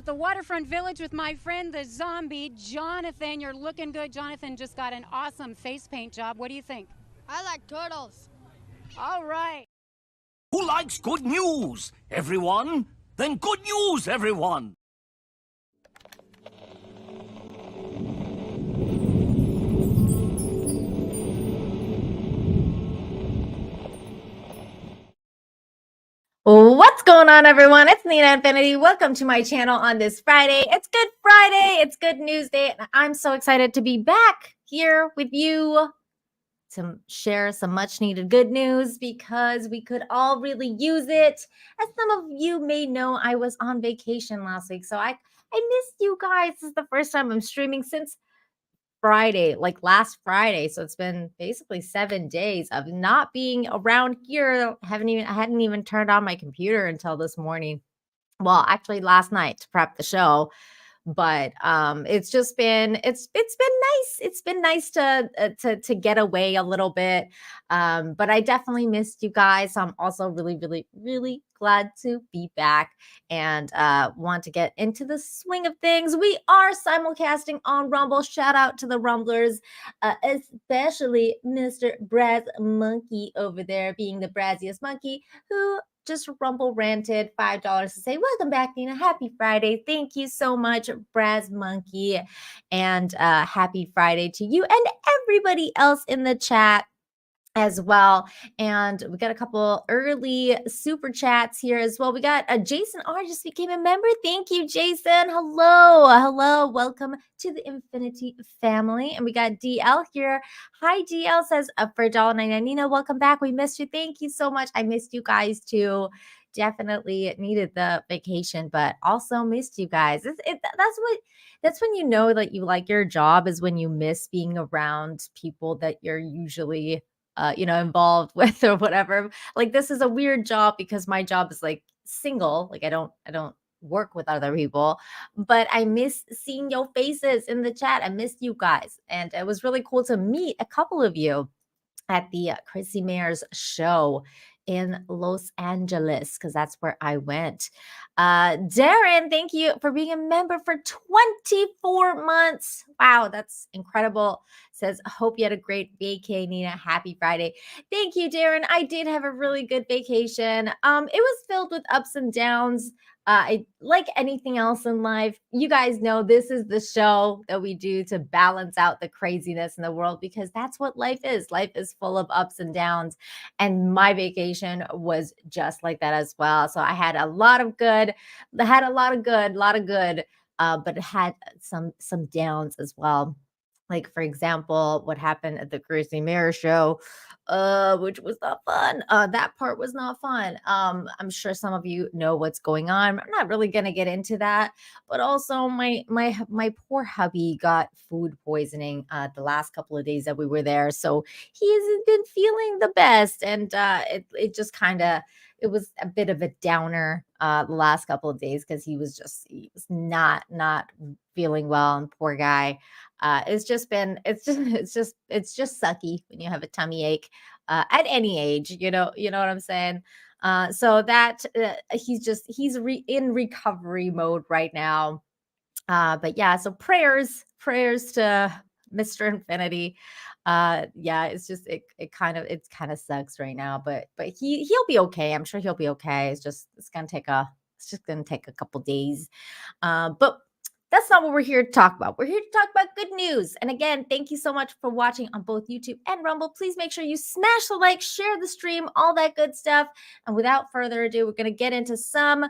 the waterfront village with my friend, the zombie, Jonathan. You're looking good. Jonathan just got an awesome face paint job. What do you think? I like turtles. All right. Who likes good news? Everyone? Then good news, everyone! What's going on, everyone? It's Nina Infinity. Welcome to my channel on this Friday. It's Good Friday. It's Good News Day. And I'm so excited to be back here with you to share some much needed good news because we could all really use it. As some of you may know, I was on vacation last week. So I missed you guys. This is the first time I'm streaming since Friday, like last Friday. So it's been basically 7 days of not being around here. I hadn't even turned on my computer until this morning. Well, actually last night to prep the show. But it's just been it's been nice. It's been nice to get away a little bit. But I definitely missed you guys. So I'm also really glad to be back and want to get into the swing of things. We are simulcasting on Rumble. Shout out to the Rumblers, especially Mr. Braz Monkey over there, being the Braziest Monkey, who just rumble ranted $5 to say, welcome back, Nina. Happy Friday. Thank you so much, Braz Monkey. And happy Friday to you and everybody else in the chat as well. And we got a couple early super chats here as well. We got Jason R just became a member. Thank you, Jason. Hello. Welcome to the Infinity family. And we got DL here. Hi, DL says for $1.99. Nina, welcome back. We missed you. Thank you so much. I missed you guys too. Definitely needed the vacation, but also missed you guys. That's when you know that you like your job, is when you miss being around people that you're usually involved with or whatever. Like, this is a weird job because my job is like single. Like, I don't work with other people, but I miss seeing your faces in the chat. I missed you guys. And it was really cool to meet a couple of you at the Chrissy Mayer's show in Los Angeles, because that's where I went. Darren, thank you for being a member for 24 months. Wow, that's incredible. Says, hope you had a great vacay, Nina. Happy Friday. Thank you, Darren. I did have a really good vacation. It was filled with ups and downs. Like anything else in life, you guys know this is the show that we do to balance out the craziness in the world, because that's what life is. Life is full of ups and downs. And my vacation was just like that as well. So I had a lot of good, but it had some downs as well. Like, for example, what happened at the Chrissy Mayer show, which was not fun. That part was not fun. I'm sure some of you know what's going on. I'm not really gonna get into that, but also my poor hubby got food poisoning the last couple of days that we were there, so he hasn't been feeling the best, and it just kind of, it was a bit of a downer the last couple of days, because he was not feeling well, and poor guy. It's just sucky when you have a tummy ache at any age, you know what I'm saying? So that he's in recovery mode right now. But yeah, so prayers to Mr. Infinity. Yeah, it kind of sucks right now, but he'll be okay. I'm sure he'll be okay. It's just gonna take a couple days. But that's not what we're here to talk about. We're here to talk about good news. And again, thank you so much for watching on both YouTube and Rumble. Please make sure you smash the like, share the stream, all that good stuff. And without further ado, we're going to get into some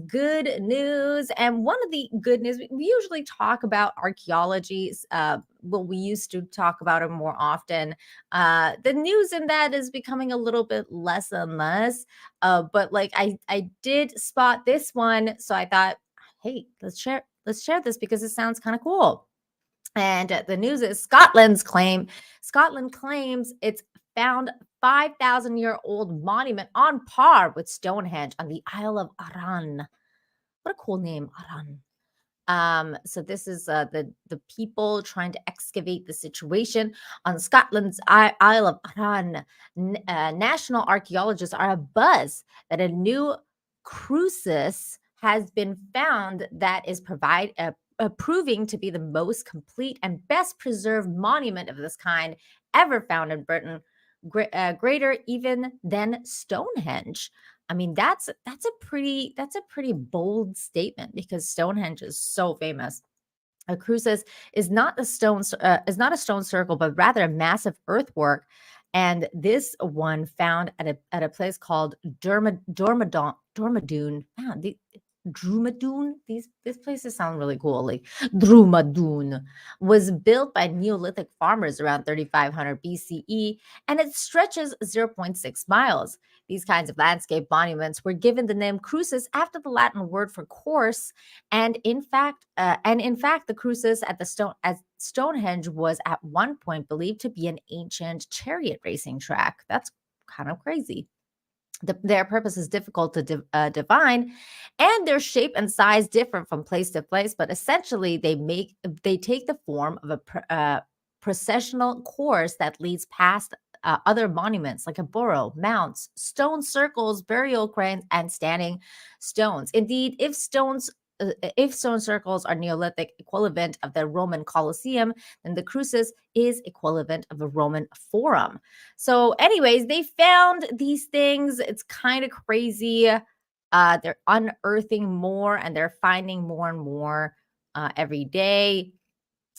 good news. And one of the good news, we usually talk about archaeology. Well, we used to talk about it more often. The news in that is becoming a little bit less and less. But like I did spot this one, so I thought, hey, let's share this because it sounds kind of cool. And the news is Scotland claims it's found 5,000-year-old monument on par with Stonehenge on the Isle of Arran. What a cool name, Arran. So this is the people trying to excavate the situation on Scotland's Isle of Arran. National archaeologists are abuzz that a new crucis has been found that is proving to be the most complete and best preserved monument of this kind ever found in Britain, greater even than Stonehenge. I mean, that's a pretty bold statement because Stonehenge is so famous. A crucis is not a stone circle, but rather a massive earthwork. And this one found at a place called Dormadune. Man, Drumadune. These places sound really cool. Like Drumadune was built by Neolithic farmers around 3500 BCE, and it stretches 0.6 miles. These kinds of landscape monuments were given the name crucis after the Latin word for course, and in fact, the crucis at Stonehenge was at one point believed to be an ancient chariot racing track. That's kind of crazy. Their purpose is difficult to define, and their shape and size differ from place to place. But essentially, they take the form of a processional course that leads past other monuments like a burrow, mounts, stone circles, burial cranes, and standing stones. Indeed, if stone circles are Neolithic equivalent of the Roman Colosseum, then the crucis is equivalent of a Roman forum. So, anyways, they found these things. It's kind of crazy. They're unearthing more and they're finding more and more every day.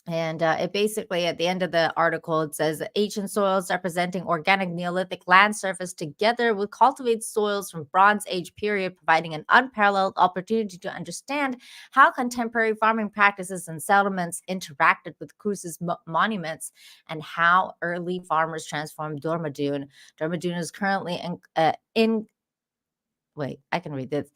And it basically, at the end of the article, it says ancient soils representing organic Neolithic land surface together with cultivated soils from Bronze Age period, providing an unparalleled opportunity to understand how contemporary farming practices and settlements interacted with crucis monuments and how early farmers transformed Dormadune. Dormadune is currently I can read this.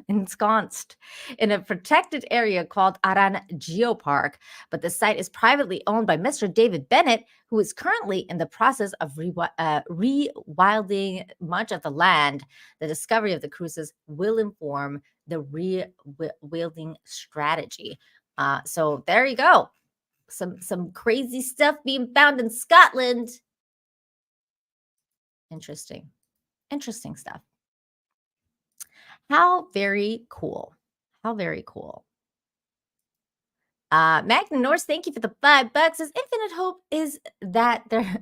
Ensconced in a protected area called Aran Geopark, but the site is privately owned by Mr. David Bennett, who is currently in the process of rewilding much of the land. The discovery of the crucis will inform the rewilding strategy. So there you go. Some crazy stuff being found in Scotland. Interesting stuff. How very cool. How very cool. Magna Norse, thank you for the $5. Says infinite hope is that there.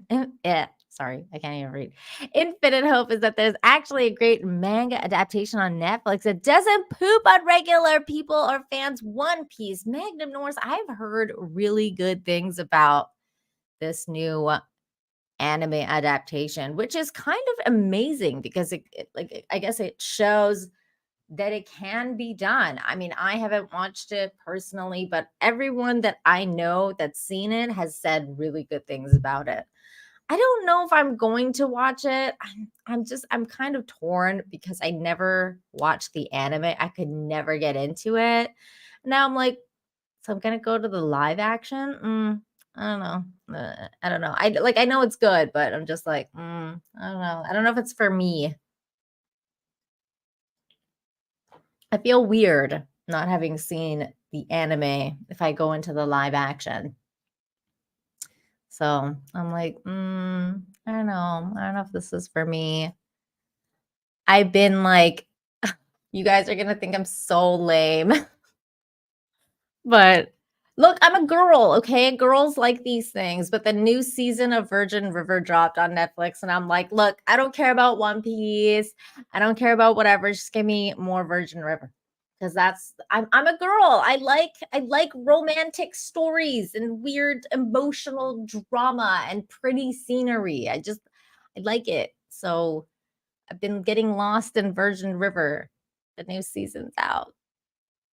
Sorry, I can't even read. Infinite hope is that there's actually a great manga adaptation on Netflix that doesn't poop on regular people or fans. One Piece. Magna Norse, I've heard really good things about this new anime adaptation, which is kind of amazing because I guess it shows that it can be done. I mean, I haven't watched it personally, but everyone that I know that's seen it has said really good things about it. I don't know if I'm going to watch it. I'm kind of torn because I never watched the anime. I could never get into it. Now I'm like, so I'm gonna go to the live action. I don't know. I don't know. I know it's good, but I'm just like, I don't know. I don't know if it's for me. I feel weird not having seen the anime if I go into the live action. So I'm like, I don't know. I don't know if this is for me. I've been like, you guys are going to think I'm so lame. But look, I'm a girl, okay? Girls like these things. But the new season of Virgin River dropped on Netflix. And I'm like, look, I don't care about One Piece. I don't care about whatever. Just give me more Virgin River. Because I'm a girl. I like romantic stories and weird emotional drama and pretty scenery. I like it. So I've been getting lost in Virgin River. The new season's out.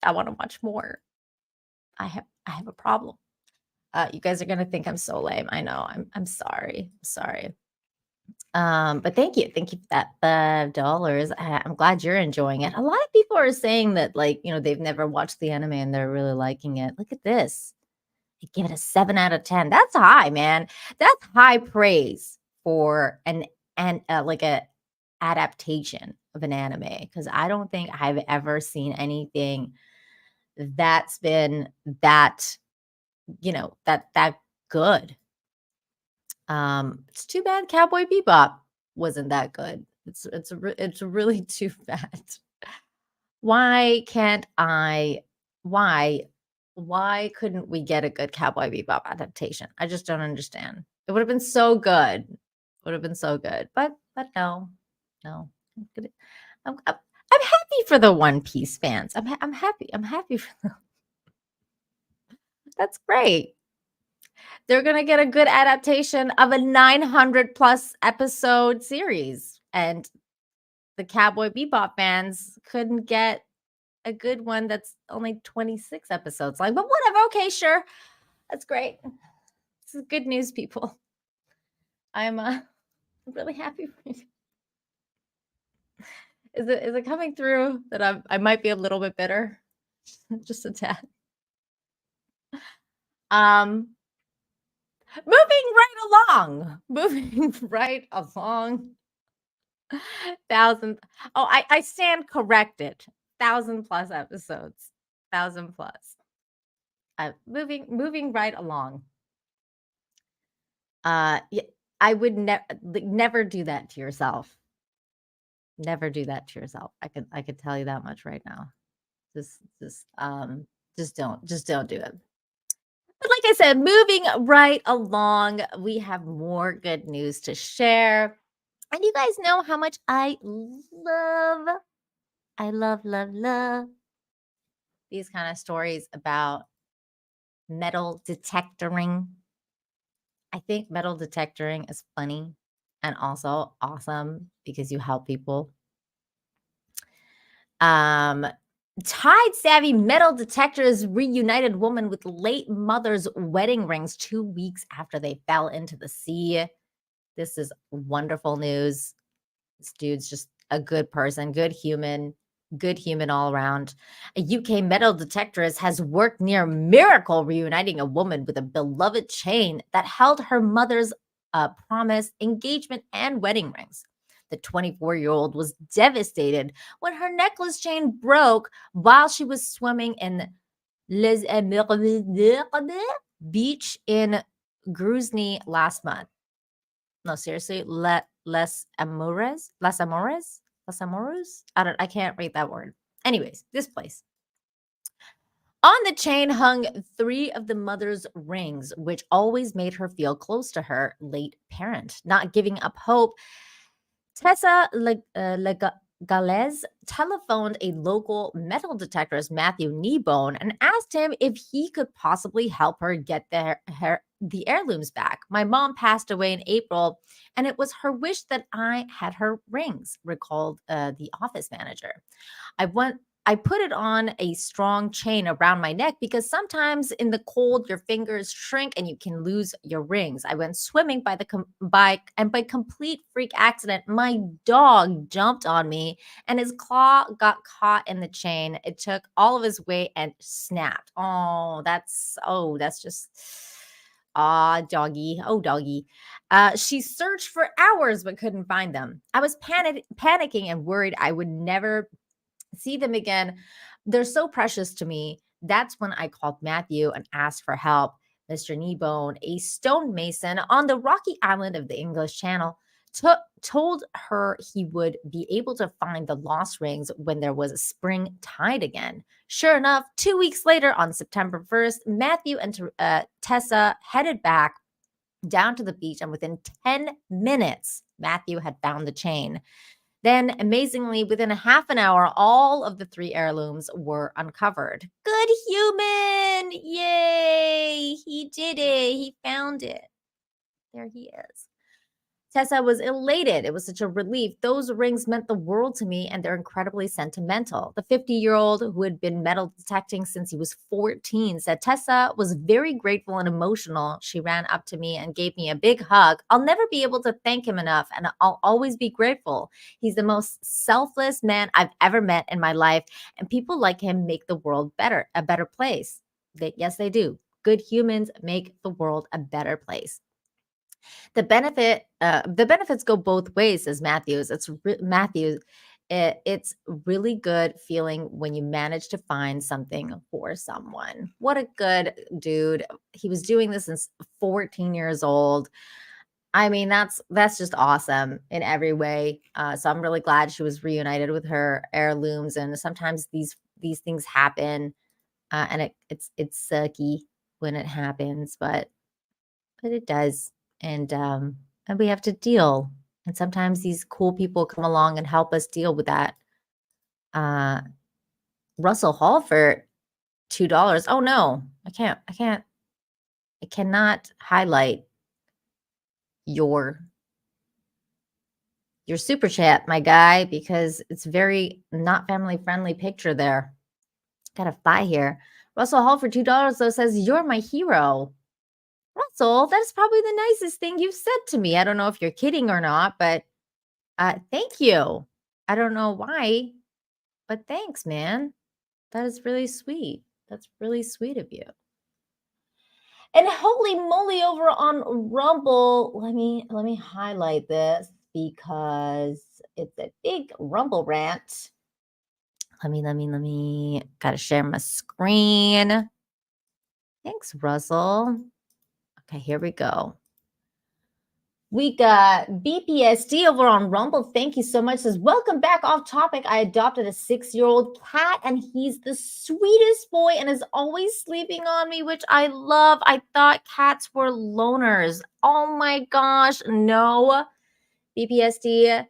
I want to watch more. I have a problem. You guys are gonna think I'm so lame. I know. I'm sorry. Sorry. But thank you for that $5. I'm glad you're enjoying it. A lot of people are saying that, like, they've never watched the anime and they're really liking it. Look at this. I give it a 7 out of 10. That's high, man. That's high praise for like a adaptation of an anime, because I don't think I've ever seen anything that's been that that good. It's too bad Cowboy Bebop wasn't that good. It's really too bad. Why can't I? Why? Why couldn't we get a good Cowboy Bebop adaptation? I just don't understand. It would have been so good. Would have been so good, but no, no. I'm happy for the One Piece fans. I'm happy. I'm happy for them. That's great. They're gonna get a good adaptation of a 900 plus episode series, and the Cowboy Bebop fans couldn't get a good one that's only 26 episodes long. But whatever. Okay, sure. That's great. This is good news, people. I'm really happy for you. Is it coming through that I might be a little bit bitter? Just a tad. Um moving right along. Moving right along. 1,000. Oh, I stand corrected. 1,000 plus episodes. 1,000 plus. Moving right along. Yeah, I would never do that to yourself. Never do that to yourself. I could tell you that much right now. Just don't do it. But like I said, moving right along, we have more good news to share. And you guys know how much I love these kind of stories about metal detectoring. I think metal detectoring is funny and also awesome because you help people. Tide savvy metal detectors reunited woman with late mother's wedding rings 2 weeks after they fell into the sea. This is wonderful news. This dude's just a good person, good human all around. A UK metal detectorist has worked near miracle reuniting a woman with a beloved chain that held her mother's promise, engagement, and wedding rings. The 24-year-old was devastated when her necklace chain broke while she was swimming in Les beach in Gruzny last month. No, seriously, Les Amores? Las Amores? Las Amores? I can't read that word. Anyways, this place. On the chain hung 3 of the mother's rings, which always made her feel close to her late parent. Not giving up hope, Tessa Legales telephoned a local metal detectorist, Matthew Kneebone, and asked him if he could possibly help her get the heirlooms back. My mom passed away in April, and it was her wish that I had her rings, recalled the office manager. I put it on a strong chain around my neck because sometimes in the cold your fingers shrink and you can lose your rings. I went swimming by the bike, and by complete freak accident my dog jumped on me and his claw got caught in the chain. It took all of his weight and snapped. That's just doggy. Oh, doggy. She searched for hours but couldn't find them. I was panicking and worried I would never see them again. They're so precious to me. That's when I called Matthew and asked for help. Mr. Kneebone, a stonemason on the rocky island of the English Channel, told her he would be able to find the lost rings when there was a spring tide again. Sure enough, 2 weeks later, on September 1st, Matthew and Tessa headed back down to the beach, and within 10 minutes, Matthew had found the chain. Then, amazingly, within a half an hour, all of the 3 heirlooms were uncovered. Good human! Yay! He did it. He found it. There he is. Tessa was elated. It was such a relief. Those rings meant the world to me, and they're incredibly sentimental. The 50-year-old, who had been metal detecting since he was 14, said Tessa was very grateful and emotional. She ran up to me and gave me a big hug. I'll never be able to thank him enough, and I'll always be grateful. He's the most selfless man I've ever met in my life, and people like him make the world a better place. Yes, they do. Good humans make the world a better place. The benefits go both ways, says Matthews. It's really good feeling when you manage to find something for someone. What a good dude. He was doing this since 14 years old. I mean, that's just awesome in every way. So I'm really glad she was reunited with her heirlooms. And sometimes these things happen, and it's sucky when it happens, but it does, and we have to deal. And sometimes these cool people come along and help us deal with that. Uh, Russell Hall for $2. Oh no, I cannot highlight your super chat, my guy, because it's very not family friendly picture there. Got a fly here. Russell Hall for $2 though says, "You're my hero." Russell, that's probably the nicest thing you've said to me. I don't know if you're kidding or not, but thank you. I don't know why, but thanks, man. That is really sweet. That's really sweet of you. And holy moly, over on Rumble, let me highlight this because it's a big Rumble rant. Let me gotta share my screen. Thanks, Russell. Okay, here we go. We got BPSD over on Rumble. Thank you so much. Says, welcome back. Off topic. I adopted a 6-year-old cat, and he's the sweetest boy and is always sleeping on me, which I love. I thought cats were loners. Oh my gosh, no. BPSD,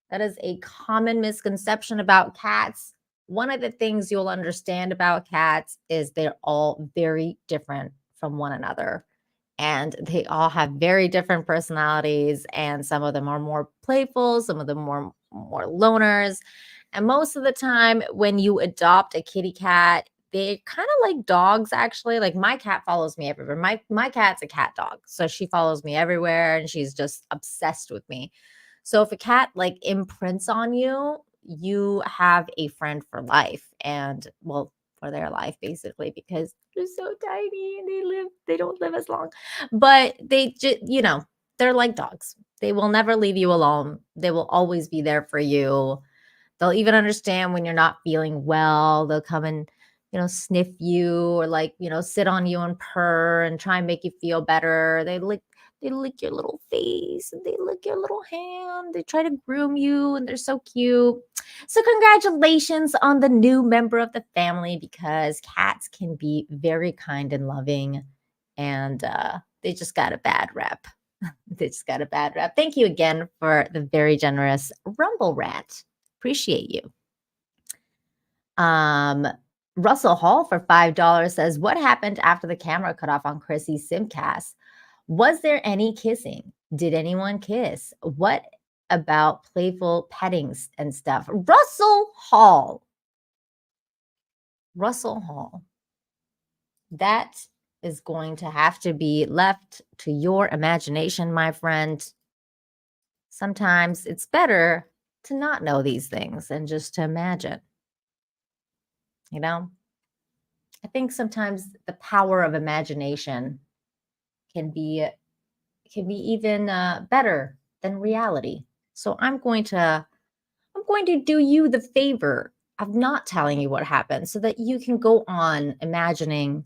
that is a common misconception about cats. One of the things you'll understand about cats is they're all very different from one another. And they all have very different personalities, and some of them are more playful, some of them more loners. And most of the time when you adopt a kitty cat, they kind of like dogs actually. Like my cat follows me everywhere. My cat's a cat dog. So she follows me everywhere and she's just obsessed with me. So if a cat like imprints on you, you have a friend for life, and well, for their life basically, because they're so tiny and they don't live as long. But they just, they're like dogs. They will never leave you alone. They will always be there for you. They'll even understand when you're not feeling well. They'll come and, sniff you, or like, sit on you and purr and try and make you feel better. They lick your little face and they lick your little hand. They try to groom you and they're so cute. So congratulations on the new member of the family, because cats can be very kind and loving, and they just got a bad rep. They just got a bad rep. Thank you again for the very generous Rumble Rat. Appreciate you. Russell Hall for $5 says, what happened after the camera cut off on Chrissy's Simcast? Was there any kissing? Did anyone kiss? What about playful pettings and stuff? Russell Hall. That is going to have to be left to your imagination, my friend. Sometimes it's better to not know these things and just to imagine. I think sometimes the power of imagination can be even better than reality. So I'm going to do you the favor of not telling you what happened, so that you can go on imagining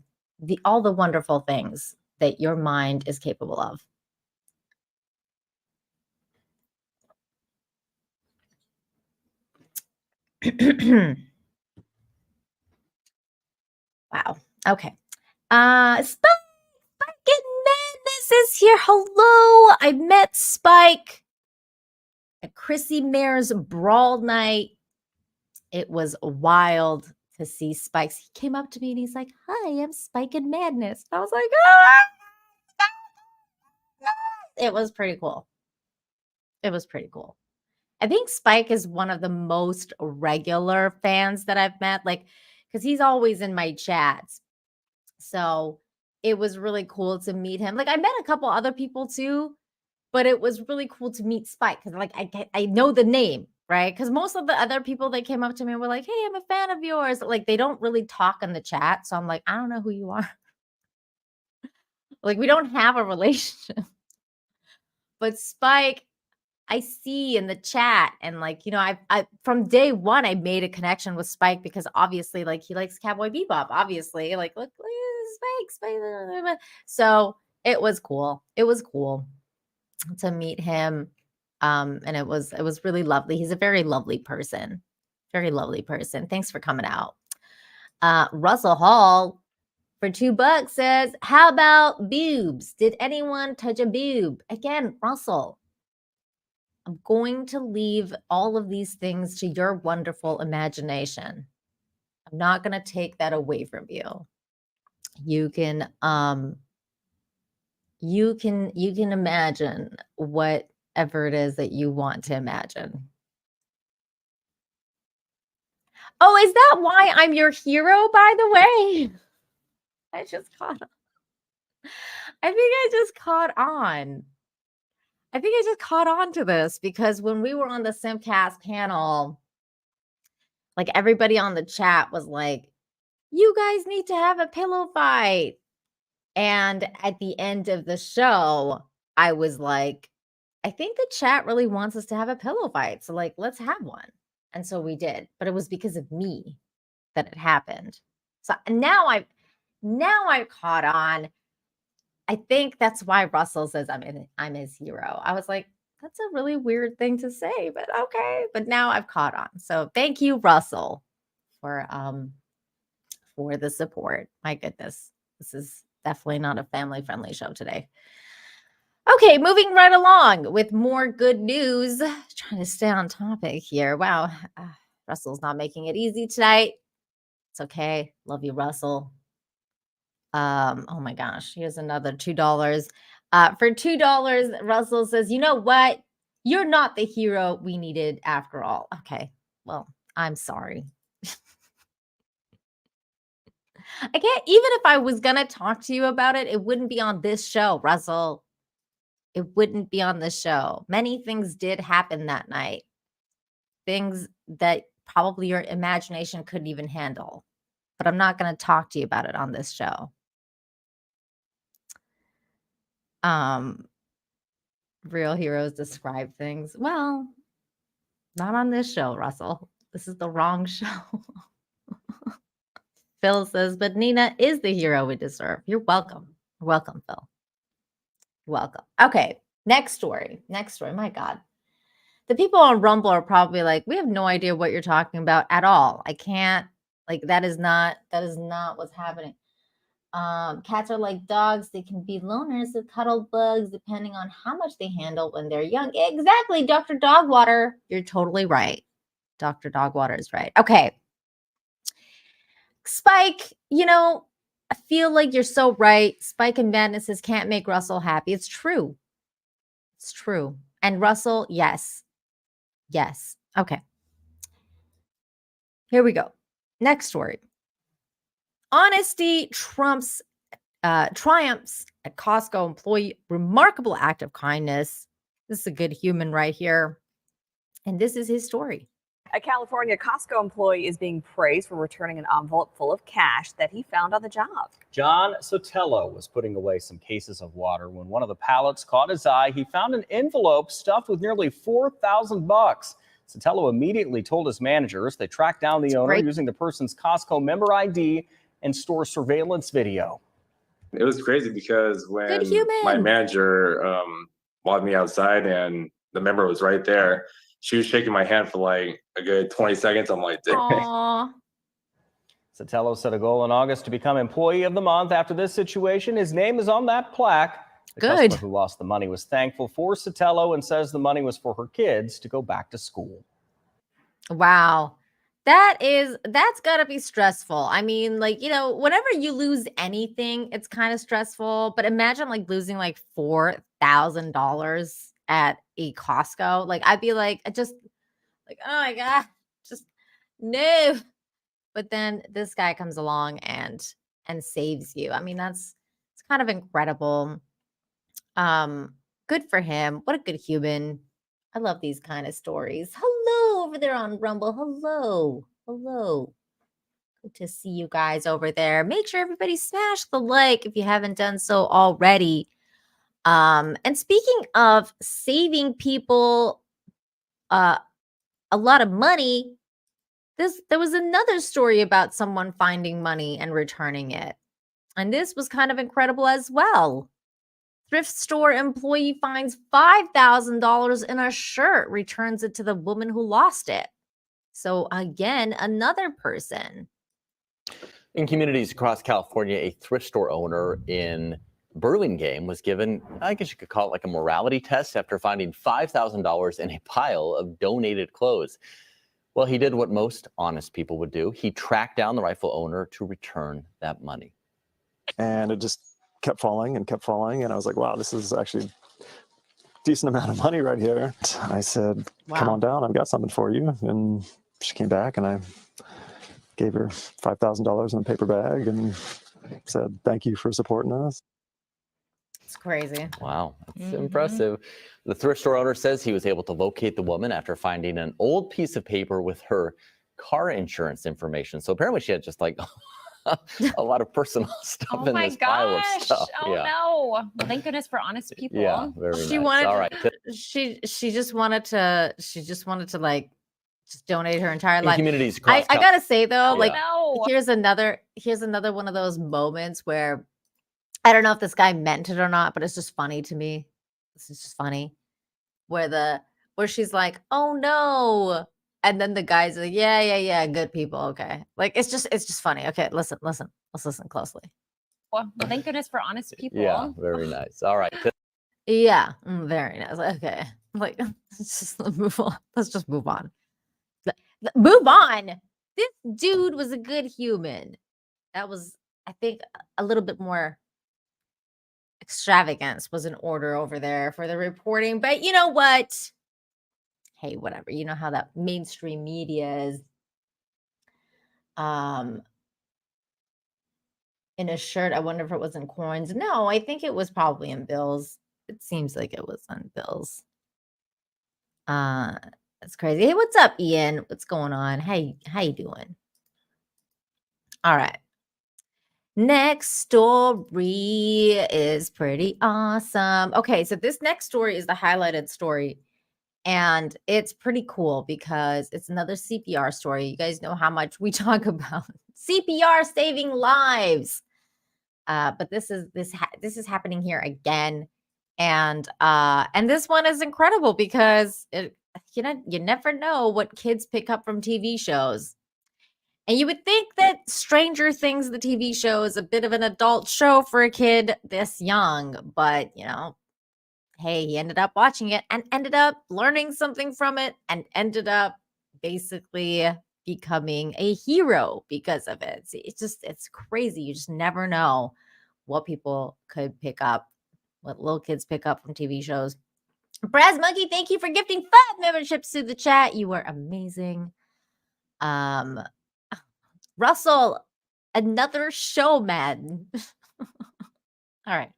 all the wonderful things that your mind is capable of. Wow. Okay. Spike and Madness is here. Hello. I met Spike at Chrissy Mare's Brawl Night. It was wild to see Spike. He came up to me and he's like, "Hi, I'm Spike and Madness." And I was like, "Ah!" It was pretty cool. I think Spike is one of the most regular fans that I've met, like, because he's always in my chats. So it was really cool to meet him. Like, I met a couple other people too, but it was really cool to meet Spike because, like, I know the name, right? Because most of the other people that came up to me were like, "Hey, I'm a fan of yours." Like, they don't really talk in the chat. So I'm like, I don't know who you are. Like, we don't have a relationship. But Spike, I see in the chat, and like, I from day one, I made a connection with Spike because obviously, like, he likes Cowboy Bebop. Obviously, like, look at Spike. So it was cool. to meet him. And it was really lovely. He's a very lovely person. Very lovely person. Thanks for coming out. Russell Hall for $2 says, how about boobs? Did anyone touch a boob? Again, Russell, I'm going to leave all of these things to your wonderful imagination. I'm not going to take that away from you. You can imagine whatever it is that you want to imagine. Oh, is that why I'm your hero, by the way? I just caught on. I think I just caught on. I think I just caught on to this because when we were on the Simcast panel, like everybody on the chat was like, you guys need to have a pillow fight. And at the end of the show, I was like, I think the chat really wants us to have a pillow fight. So like, let's have one. And so we did, but it was because of me that it happened. So now I've caught on. I think that's why Russell says I'm his hero. I was like, that's a really weird thing to say, but okay. But now I've caught on. So thank you, Russell, for the support. My goodness, this is definitely not a family-friendly show today. Okay, moving right along with more good news. Trying to stay on topic here. Wow, Russell's not making it easy tonight. It's okay. Love you, Russell. Oh my gosh, here's another $2. For $2, Russell says, you know what? You're not the hero we needed after all. Okay, well, I'm sorry. I can't, even if I was going to talk to you about it, it wouldn't be on this show, Russell. It wouldn't be on this show. Many things did happen that night. Things that probably your imagination couldn't even handle. But I'm not going to talk to you about it on this show. Real heroes describe things. Well, not on this show, Russell. This is the wrong show. Phil says, but Nina is the hero we deserve. You're welcome. You're welcome, Phil. You're welcome. Okay, next story. My God. The people on Rumble are probably like, we have no idea what you're talking about at all. I can't, like, that is not what's happening. Cats are like dogs. They can be loners that cuddle bugs depending on how much they handle when they're young. Exactly, Dr. Dogwater. You're totally right. Dr. Dogwater is right. Okay. Spike, I feel like you're so right. Spike and Madness says can't make Russell happy. It's true. It's true. And Russell, yes. Yes. Okay. Here we go. Next story. Honesty triumphs at Costco employee. Remarkable act of kindness. This is a good human right here. And this is his story. A California Costco employee is being praised for returning an envelope full of cash that he found on the job. John Sotelo was putting away some cases of water when one of the pallets caught his eye. He found an envelope stuffed with nearly $4,000. Sotelo immediately told his managers. They tracked down the owner using the person's Costco member ID and store surveillance video. It was crazy because when my manager walked me outside and the member was right there, she was shaking my hand for like a good 20 seconds. I'm like, dang. Sotelo set a goal in August to become Employee of the Month. After this situation, his name is on that plaque. The customer who lost the money was thankful for Sotelo and says the money was for her kids to go back to school. Wow. That's gotta be stressful. I mean, like, whenever you lose anything, it's kind of stressful. But imagine like losing like $4,000 at a Costco. Like, I'd be like, oh my God, just no. But then this guy comes along and saves you. I mean, it's kind of incredible. Good for him. What a good human. I love these kind of stories. Hello over there on Rumble. Hello. Good to see you guys over there. Make sure everybody smash the like if you haven't done so already. And speaking of saving people a lot of money, there was another story about someone finding money and returning it. And this was kind of incredible as well. Thrift store employee finds $5,000 in a shirt, returns it to the woman who lost it. So again, another person. In communities across California, a thrift store owner in Burlingame was given, I guess you could call it like a morality test after finding $5,000 in a pile of donated clothes. Well, he did what most honest people would do. He tracked down the rightful owner to return that money. And it just kept falling and kept falling. And I was like, wow, this is actually a decent amount of money right here. I said, come on down, I've got something for you. And she came back and I gave her $5,000 in a paper bag and said, thank you for supporting us. It's crazy. Wow, that's impressive. The thrift store owner says he was able to locate the woman after finding an old piece of paper with her car insurance information. So apparently she had just like a lot of personal stuff in this pile of stuff. Oh no. Well, thank goodness for honest people. Yeah, very nice. She wanted All right. she just wanted to like just donate her entire life. Communities I gotta say though, like no. here's another one of those moments where I don't know if this guy meant it or not, but it's just funny to me. This is just funny. Where she's like, oh no. And then the guy's like, yeah, good people. Okay. Like it's just funny. Okay, listen. Let's listen closely. Well, thank goodness for honest people. Yeah, very nice. All right. Yeah, very nice. Okay. Like let's just move on. Let's just move on. Move on. This dude was a good human. That was, I think, a little bit more extravagance was in order over there for the reporting. But you know what? Hey, whatever. You know how that mainstream media is. In a shirt. I wonder if it was in coins. No, I think it was probably in bills. It seems like it was in bills. That's crazy. Hey, what's up, Ian? What's going on? Hey, how you doing? All right. Next story is pretty awesome. Okay, so this next story is the highlighted story. And it's pretty cool because it's another CPR story. You guys know how much we talk about CPR saving lives. But this is happening here again. And this one is incredible because you never know what kids pick up from TV shows. And you would think that Stranger Things, the TV show, is a bit of an adult show for a kid this young, but hey, he ended up watching it and ended up learning something from it and ended up basically becoming a hero because of it. It's crazy. You just never know what people could pick up, what little kids pick up from TV shows. Braz Monkey, thank you for gifting 5 memberships to the chat. You were amazing. Russell, another showman. All right.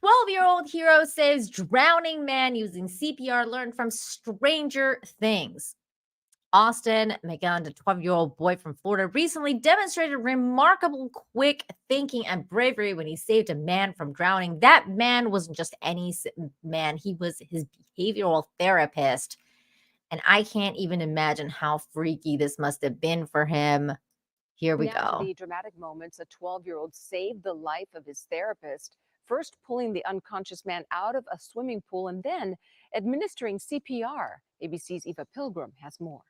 12-year-old hero saves drowning man using CPR learned from Stranger Things. Austin McGowan, a 12-year-old boy from Florida, recently demonstrated remarkable quick thinking and bravery when he saved a man from drowning. That man wasn't just any man. He was his behavioral therapist. And I can't even imagine how freaky this must have been for him. Here we go. The dramatic moments, a 12-year-old saved the life of his therapist, first pulling the unconscious man out of a swimming pool and then administering CPR. ABC's Eva Pilgrim has more.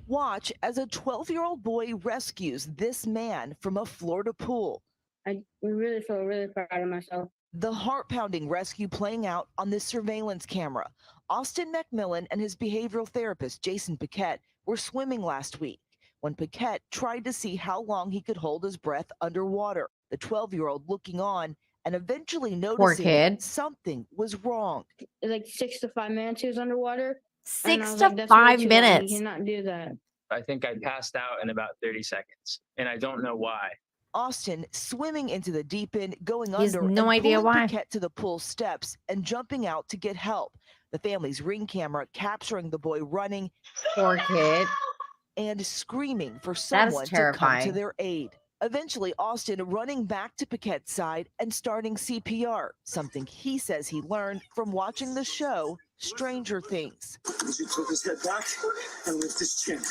Watch as a 12-year-old boy rescues this man from a Florida pool. I really feel really proud of myself. The heart-pounding rescue playing out on this surveillance camera. Austin McMillan and his behavioral therapist, Jason Paquette, were swimming last week when Paquette tried to see how long he could hold his breath underwater. The 12-year-old looking on and eventually noticing something was wrong. Like 6 to 5 minutes he was underwater. 6 to 5 minutes. You cannot do that. I think I passed out in about 30 seconds, and I don't know why. Austin swimming into the deep end, going He has under, no and idea pulling why. Paquette to the pool steps and jumping out to get help. The family's Ring camera capturing the boy running, poor kid, and screaming for someone to come terrifying. to their aid. Eventually, Austin running back to Paquette's side and starting CPR, something he says he learned from watching the show Stranger Things. He took his head back and lift his chin.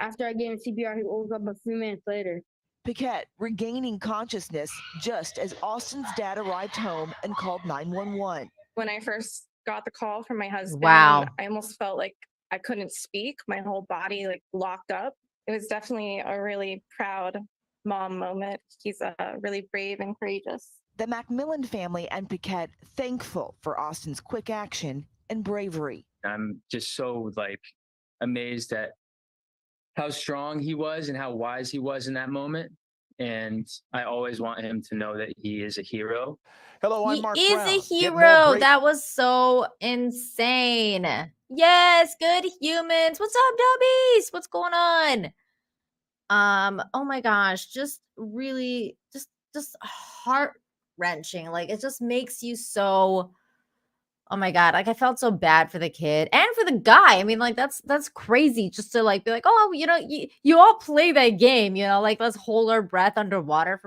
After I gave him CPR, he woke up a few minutes later. Paquette regaining consciousness just as Austin's dad arrived home and called 911. When I first got the call from my husband, Wow. I almost felt like I couldn't speak. My whole body like locked up. It was definitely a really proud mom moment. He's really brave and courageous. The Macmillan family and Paquette thankful for Austin's quick action and bravery. I'm just so amazed at how strong he was and how wise he was in that moment. And I always want him to know that he is a hero. Hello, I'm He Mark is Brown. a Get more hero. great- That was so insane. Yes, good humans. What's up, dubbies? What's going on? Oh my gosh, just really just heart-wrenching. Like it just makes you so, oh my God, like I felt so bad for the kid and for the guy. I mean, like that's crazy just to like be like, oh, you all play that game, like let's hold our breath underwater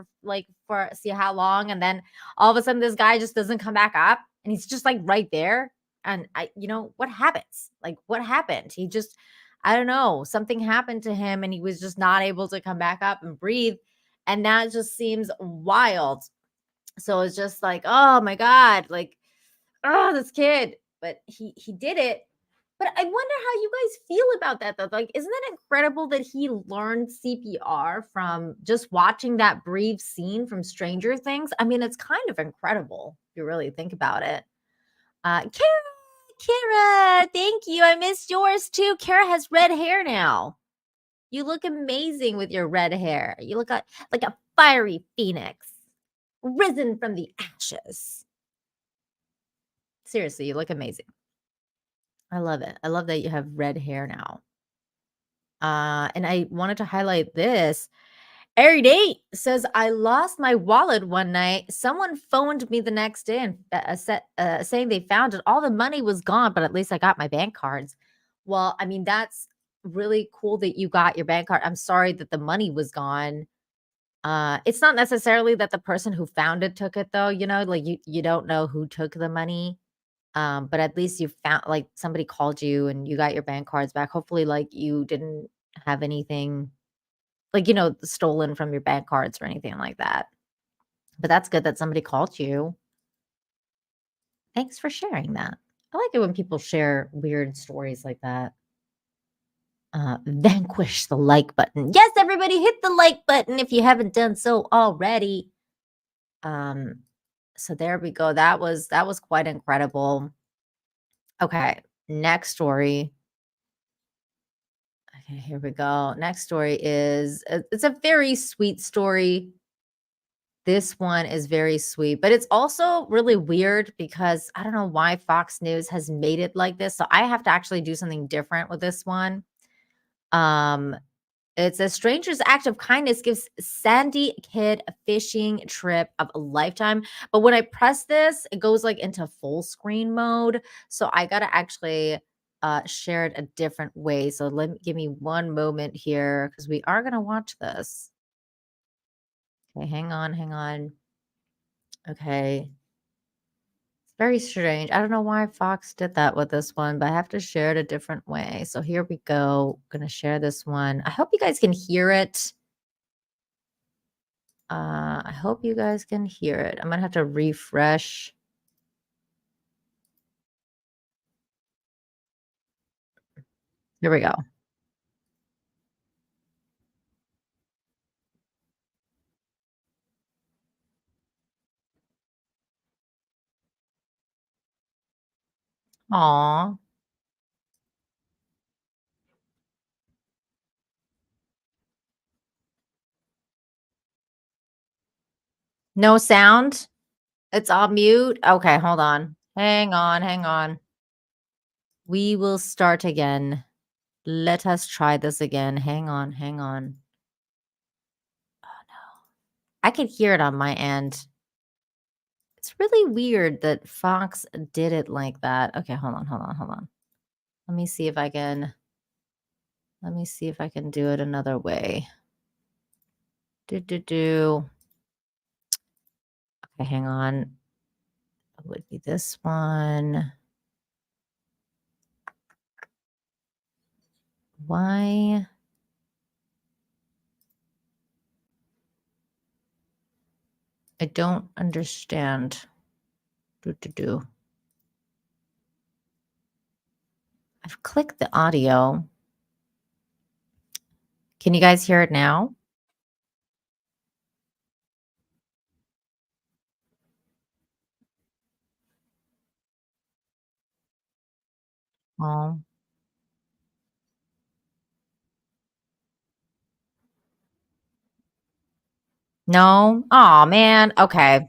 for see how long, and then all of a sudden this guy just doesn't come back up and he's just like right there. And what happens? Like what happened? He just, I don't know, something happened to him and he was just not able to come back up and breathe. And that just seems wild. So it's just like, oh my God, like, oh, this kid, but he did it. But I wonder how you guys feel about that though. Like, isn't that incredible that he learned CPR from just watching that brief scene from Stranger Things? I mean, it's kind of incredible if you really think about it. Kara, thank you. I missed yours too. Kara has red hair now. You look amazing with your red hair. You look like a fiery phoenix, risen from the ashes. Seriously, you look amazing. I love it. I love that you have red hair now. And I wanted to highlight this. Airy Date says, I lost my wallet one night. Someone phoned me the next day and saying they found it. All the money was gone, but at least I got my bank cards. Well, I mean, that's really cool that you got your bank card. I'm sorry that the money was gone. It's not necessarily that the person who found it took it, though. Like you don't know who took the money. But at least you found, like, somebody called you and you got your bank cards back. Hopefully, like, you didn't have anything, like, stolen from your bank cards or anything like that. But that's good that somebody called you. Thanks for sharing that. I like it when people share weird stories like that. Vanquish the like button. Yes, everybody hit the like button if you haven't done so already. So there we go. That was quite incredible. Okay, next story. Okay, here we go. Next story is, it's a very sweet story. This one is very sweet, but it's also really weird because I don't know why Fox News has made it like this. So I have to actually do something different with this one. It's a stranger's act of kindness gives Sandy kid a fishing trip of a lifetime. But when I press this, it goes like into full screen mode. So I got to actually share it a different way. So give me one moment here because we are going to watch this. Okay, hang on. Okay. It's very strange. I don't know why Fox did that with this one, but I have to share it a different way. So here we go. I'm going to share this one. I hope you guys can hear it. I hope you guys can hear it. I'm going to have to refresh. Here we go. Aw. No sound? It's all mute? Okay, hold on. Hang on. We will start again. Let us try this again. Hang on. Oh, no. I can hear it on my end. It's really weird that Fox did it like that. Okay, hold on. Let me see if I can do it another way. Okay, hang on. It would be this one. Why? I don't understand. I've clicked the audio. Can you guys hear it now? Oh. No? Oh man. Okay.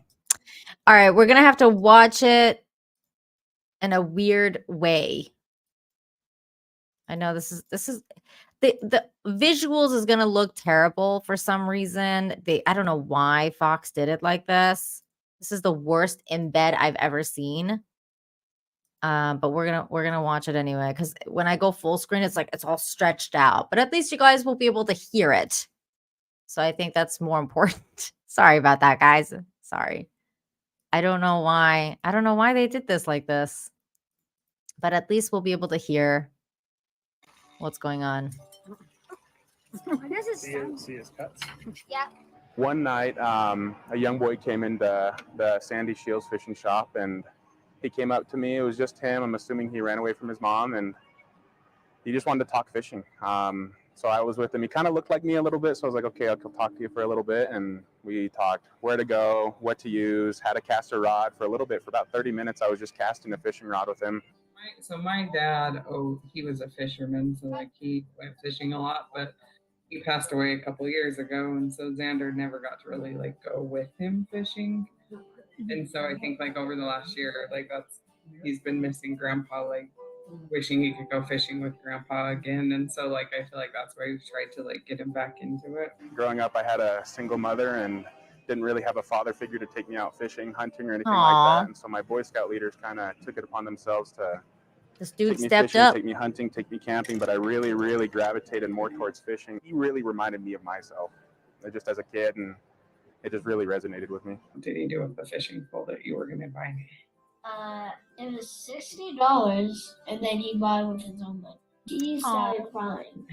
All right, we're gonna have to watch it in a weird way. I know this is the visuals is gonna look terrible for some reason. I don't know why Fox did it like this. This is the worst embed I've ever seen. But we're gonna watch it anyway, because when I go full screen, it's like it's all stretched out. But at least you guys will be able to hear it. So I think that's more important. Sorry about that, guys. Sorry. I don't know why. I don't know why they did this like this. But at least we'll be able to hear what's going on. See his cuts? Yeah. One night, a young boy came into the Sandy Shields fishing shop, and he came up to me. It was just him. I'm assuming he ran away from his mom, and he just wanted to talk fishing. So I was with him. He kind of looked like me a little bit, so I was like, okay, I'll talk to you for a little bit. And we talked where to go, what to use, how to cast a rod for a little bit. For about 30 minutes, I was just casting a fishing rod with him. So my dad, he was a fisherman, so like he went fishing a lot, but he passed away a couple years ago, and so Xander never got to really like go with him fishing. And so I think like over the last year, like he's been missing Grandpa, like wishing he could go fishing with Grandpa again. And so like I feel like that's why we've tried to like get him back into it. Growing up, I had a single mother and didn't really have a father figure to take me out fishing, hunting, or anything like that. And so my Boy Scout leaders kind of took it upon themselves to this dude take me stepped fishing, up. take me hunting, take me camping. But I really, really gravitated more towards fishing. He really reminded me of myself, just as a kid, and it just really resonated with me. What did he do with the fishing pole that you were going to buy? It was $60, and then he bought it with his own money. He started crying.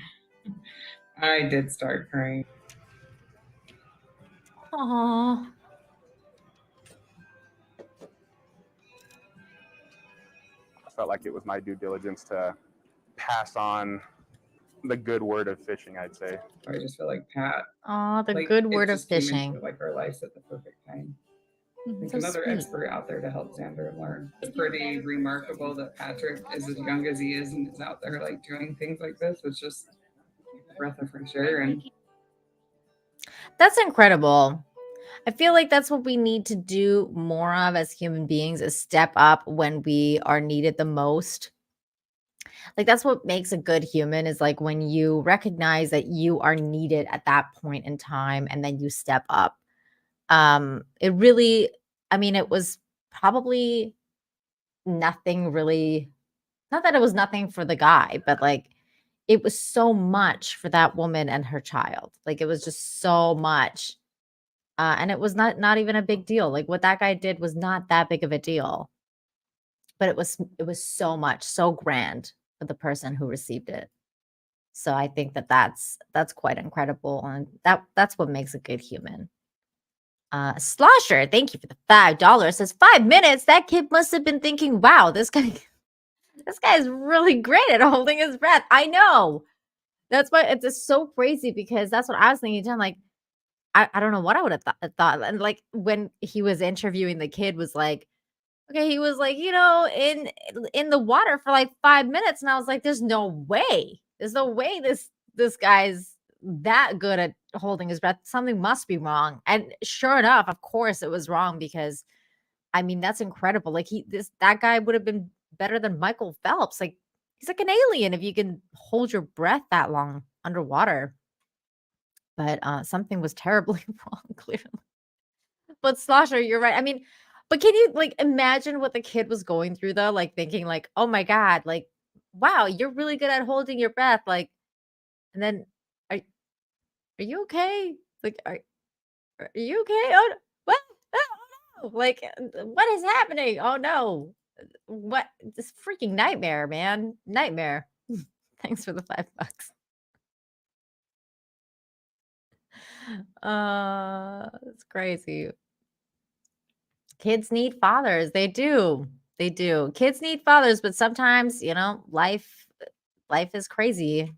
I did start crying. Aww. I felt like it was my due diligence to pass on the good word of fishing, I'd say. I just feel like Pat. The like, good it word of just came fishing. into, like our lives at the perfect time. There's So another sweet. expert out there to help Xander learn. It's pretty remarkable that Patrick is as young as he is and is out there like doing things like this. It's just a breath of fresh air. And That's incredible. I feel like that's what we need to do more of as human beings, is step up when we are needed the most. Like that's what makes a good human, is like when you recognize that you are needed at that point in time and then you step up. It really, I mean, it was probably nothing really, not that it was nothing for the guy, but like it was so much for that woman and her child. Like it was just so much. And it was not even a big deal. Like what that guy did was not that big of a deal. But it was so much, so grand for the person who received it. So I think that's quite incredible, and that's what makes a good human. Slosher, thank you for the $5. Says 5 minutes. That kid must have been thinking, wow, this guy is really great at holding his breath. I know. That's why it's just so crazy, because that's what I was thinking. I'm like, I don't know what I would have thought. And like when he was interviewing the kid, was like, okay, he was like, in the water for like 5 minutes. And I was like, there's no way. There's no way this guy's that good at holding his breath. Something must be wrong. And sure enough, of course it was wrong, because I mean, that's incredible. Like that guy would have been better than Michael Phelps. Like he's like an alien if you can hold your breath that long underwater. But something was terribly wrong, clearly. But Slosher, you're right. I mean, but can you like imagine what the kid was going through though? Like thinking like, oh my God, like, wow, you're really good at holding your breath. Like, and then are you okay? Like, are you okay? Oh, what? Oh, no. Like, what is happening? Oh no. What? This freaking nightmare, man. Nightmare. Thanks for the $5. It's crazy. Kids need fathers. They do. They do. Kids need fathers, but sometimes, you know, life is crazy.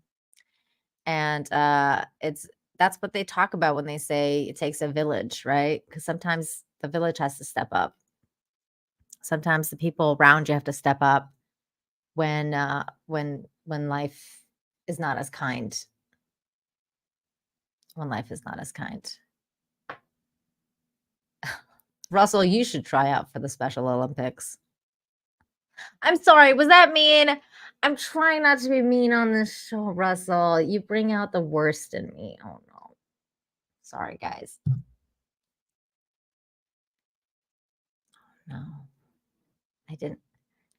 And that's what they talk about when they say it takes a village, right? Because sometimes the village has to step up. Sometimes the people around you have to step up when life is not as kind. When life is not as kind. Russell, you should try out for the Special Olympics. I'm sorry, was that mean? I'm trying not to be mean on this show, Russell. You bring out the worst in me. Oh no. Sorry, guys. No. I didn't.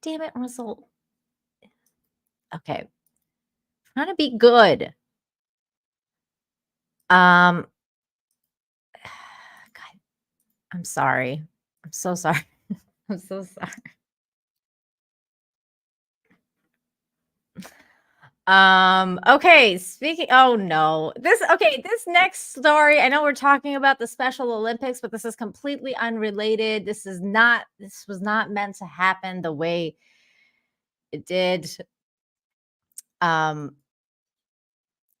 Damn it, Russell. Okay. Trying to be good. God, I'm sorry. I'm so sorry. I'm so sorry. Okay, oh no. This next story, I know we're talking about the Special Olympics, but this is completely unrelated. This was not meant to happen the way it did.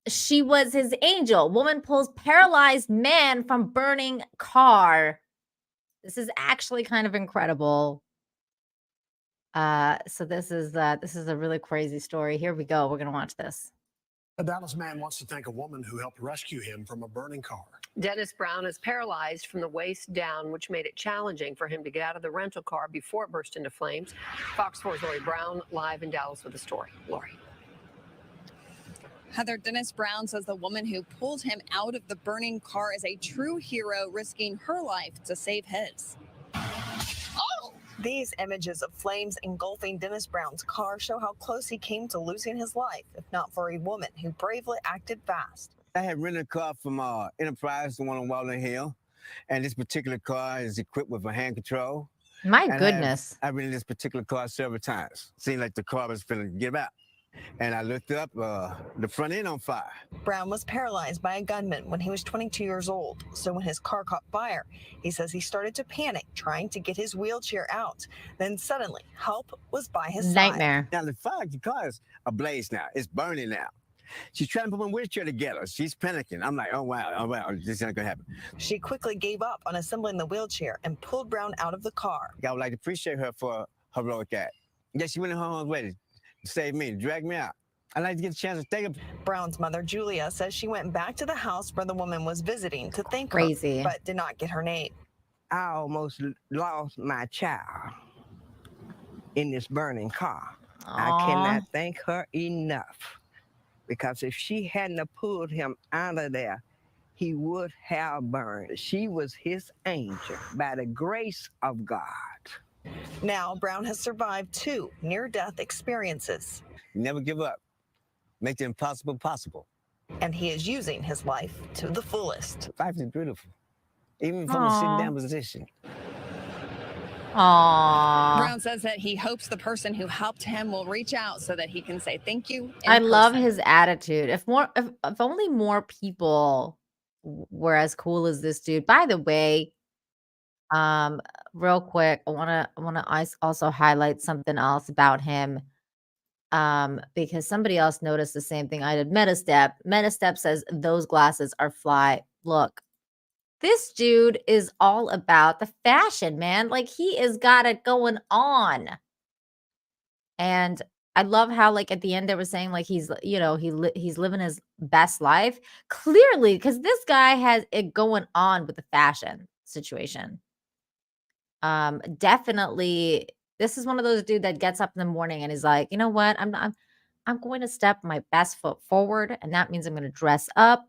She was his angel. Woman pulls paralyzed man from burning car. This is actually kind of incredible. So this is a really crazy story. Here we go. We're gonna watch this. A Dallas man wants to thank a woman who helped rescue him from a burning car. Dennis Brown is paralyzed from the waist down, which made it challenging for him to get out of the rental car before it burst into flames. Fox 4's Lori Brown live in Dallas with the story. Lori. Heather, Dennis Brown says the woman who pulled him out of the burning car is a true hero, risking her life to save his. These images of flames engulfing Dennis Brown's car show how close he came to losing his life, if not for a woman who bravely acted fast. I had rented a car from Enterprise, the one on Walnut Hill, and this particular car is equipped with a hand control. My goodness. I rented this particular car several times. Seemed like the car was going to give out. And I looked up, the front end on fire. Brown was paralyzed by a gunman when he was 22 years old. So when his car caught fire, he says he started to panic, trying to get his wheelchair out. Then suddenly, help was by his Nightmare. Now the car is ablaze now. It's burning now. She's trying to put my wheelchair together. She's panicking. I'm like, oh wow, this is not gonna happen. She quickly gave up on assembling the wheelchair and pulled Brown out of the car. I would like to appreciate her for her heroic act. Yeah, she went in her own way to save me, drag me out. I'd like to get a chance to thank her. Brown's mother, Julia, says she went back to the house where the woman was visiting to thank her, but did not get her name. I almost lost my child in this burning car. I cannot thank her enough, because if she hadn't have pulled him out of there, he would have burned. She was his angel by the grace of God. Now, Brown has survived 2 near-death experiences. Never give up. Make the impossible possible. And he is using his life to the fullest. Life is beautiful, even from a sit-down position. Aww. Brown says that he hopes the person who helped him will reach out so that he can say thank you. I love his attitude. If only more people were as cool as this dude. By the way, real quick, I want to also highlight something else about him, because somebody else noticed the same thing I did. Metastep says those glasses are fly. Look, this dude is all about the fashion, man. Like, he has got it going on. And I love how, like, at the end they were saying, like, he's, you know, he's living his best life. Clearly, because this guy has it going on with the fashion situation. Definitely, this is one of those dude that gets up in the morning and he's like, you know what? I'm going to step my best foot forward, and that means I'm going to dress up.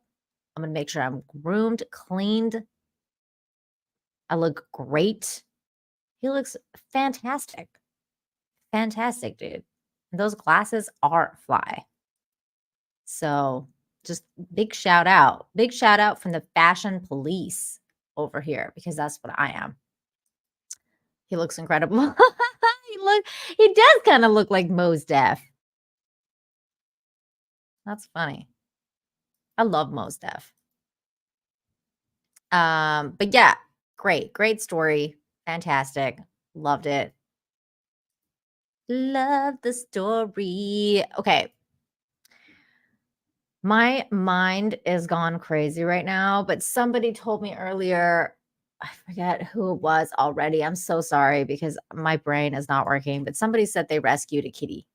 I'm going to make sure I'm groomed, cleaned. I look great. He looks fantastic. Fantastic, dude. And those glasses are fly. So just big shout out. Big shout out from the fashion police over here, because that's what I am. He looks incredible. He does kind of look like Mos Def. That's funny. I love Mos Def. But yeah, great story. Fantastic. Loved it. Love the story. Okay. My mind is gone crazy right now, but somebody told me earlier, I forget who it was already. I'm so sorry because my brain is not working, but somebody said they rescued a kitty.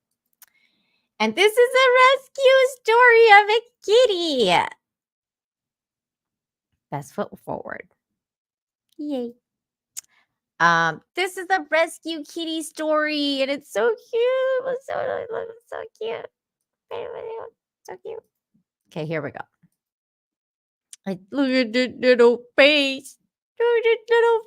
And this is a rescue story of a kitty. Best foot forward. Yay. This is a rescue kitty story, and it's so cute. It was so cute. So cute. Okay, here we go. Like, look at the little face. Look at the little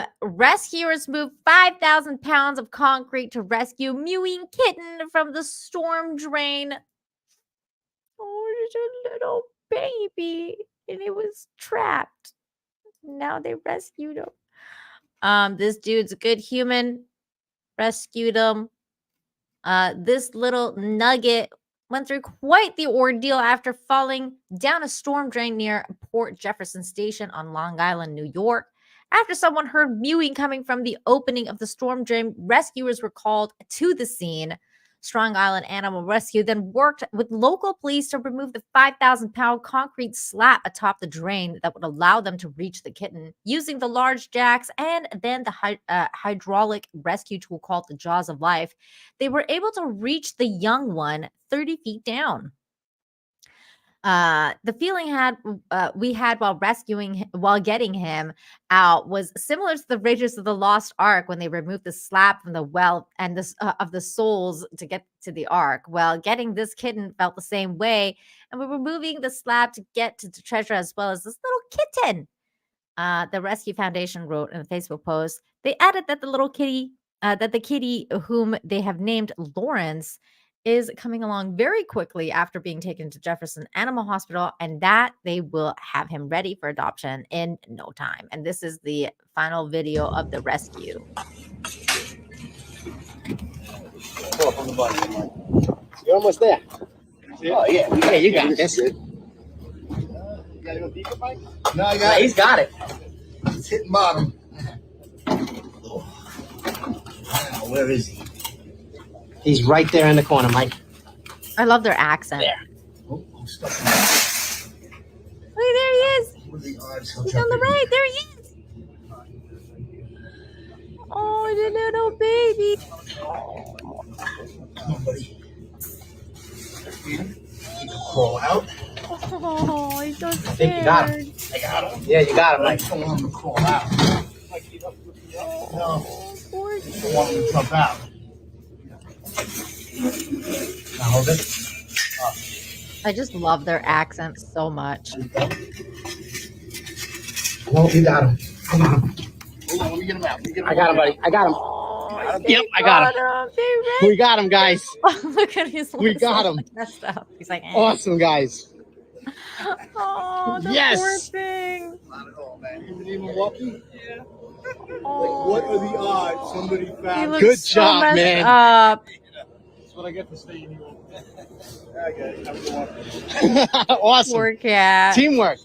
face. Rescuers moved 5,000 pounds of concrete to rescue mewing kitten from the storm drain. Oh, it's a little baby, and it was trapped. Now they rescued him. This dude's a good human. Rescued him. This little nugget went through quite the ordeal after falling down a storm drain near Port Jefferson Station on Long Island, New York. After someone heard mewing coming from the opening of the storm drain, rescuers were called to the scene. Strong Island Animal Rescue then worked with local police to remove the 5,000-pound concrete slab atop the drain that would allow them to reach the kitten. Using the large jacks and then the hydraulic rescue tool called the Jaws of Life, they were able to reach the young one 30 feet down. The feeling we had while getting him out was similar to the Raiders of the Lost Ark when they removed the slab from the well and of the souls to get to the ark. Well, getting this kitten felt the same way, and we're removing the slab to get to the treasure as well as this little kitten. The Rescue Foundation wrote in a Facebook post. They added that the kitty whom they have named Lawrence is coming along very quickly after being taken to Jefferson Animal Hospital, and that they will have him ready for adoption in no time. And this is the final video of the rescue. Pull up on the button. You're almost there. Oh, yeah. Yeah, you got it. That's it. You gotta go deeper, Mike? No, I got it. He's got it. It's hitting bottom. Where is he? He's right there in the corner, Mike. I love their accent. There. Oh, I'm stuck. Look, there he is. He's on the right. There he is. Oh, the little baby. Come on, buddy. You can crawl out. Oh, he's so scared. I think you got him. I got him. Yeah, you got him, Mike. I don't want him to crawl out. No. I don't want him to jump out. Now hold it. I just love their accent so much. Well, you got him. I got him. Hold on, let me get him out. I got him, buddy. I got him. Oh, yep, I got him. We got him, guys. Look at his. We got him. Messed up. He's like, eh. Awesome, guys. Oh, the yes. poor thing. Not at all, man. You been even walking? Yeah. Like, what are the odds somebody found? Good so job, man. That's what I get for staying here. Okay, have a good one. Awesome. Poor cat. Teamwork.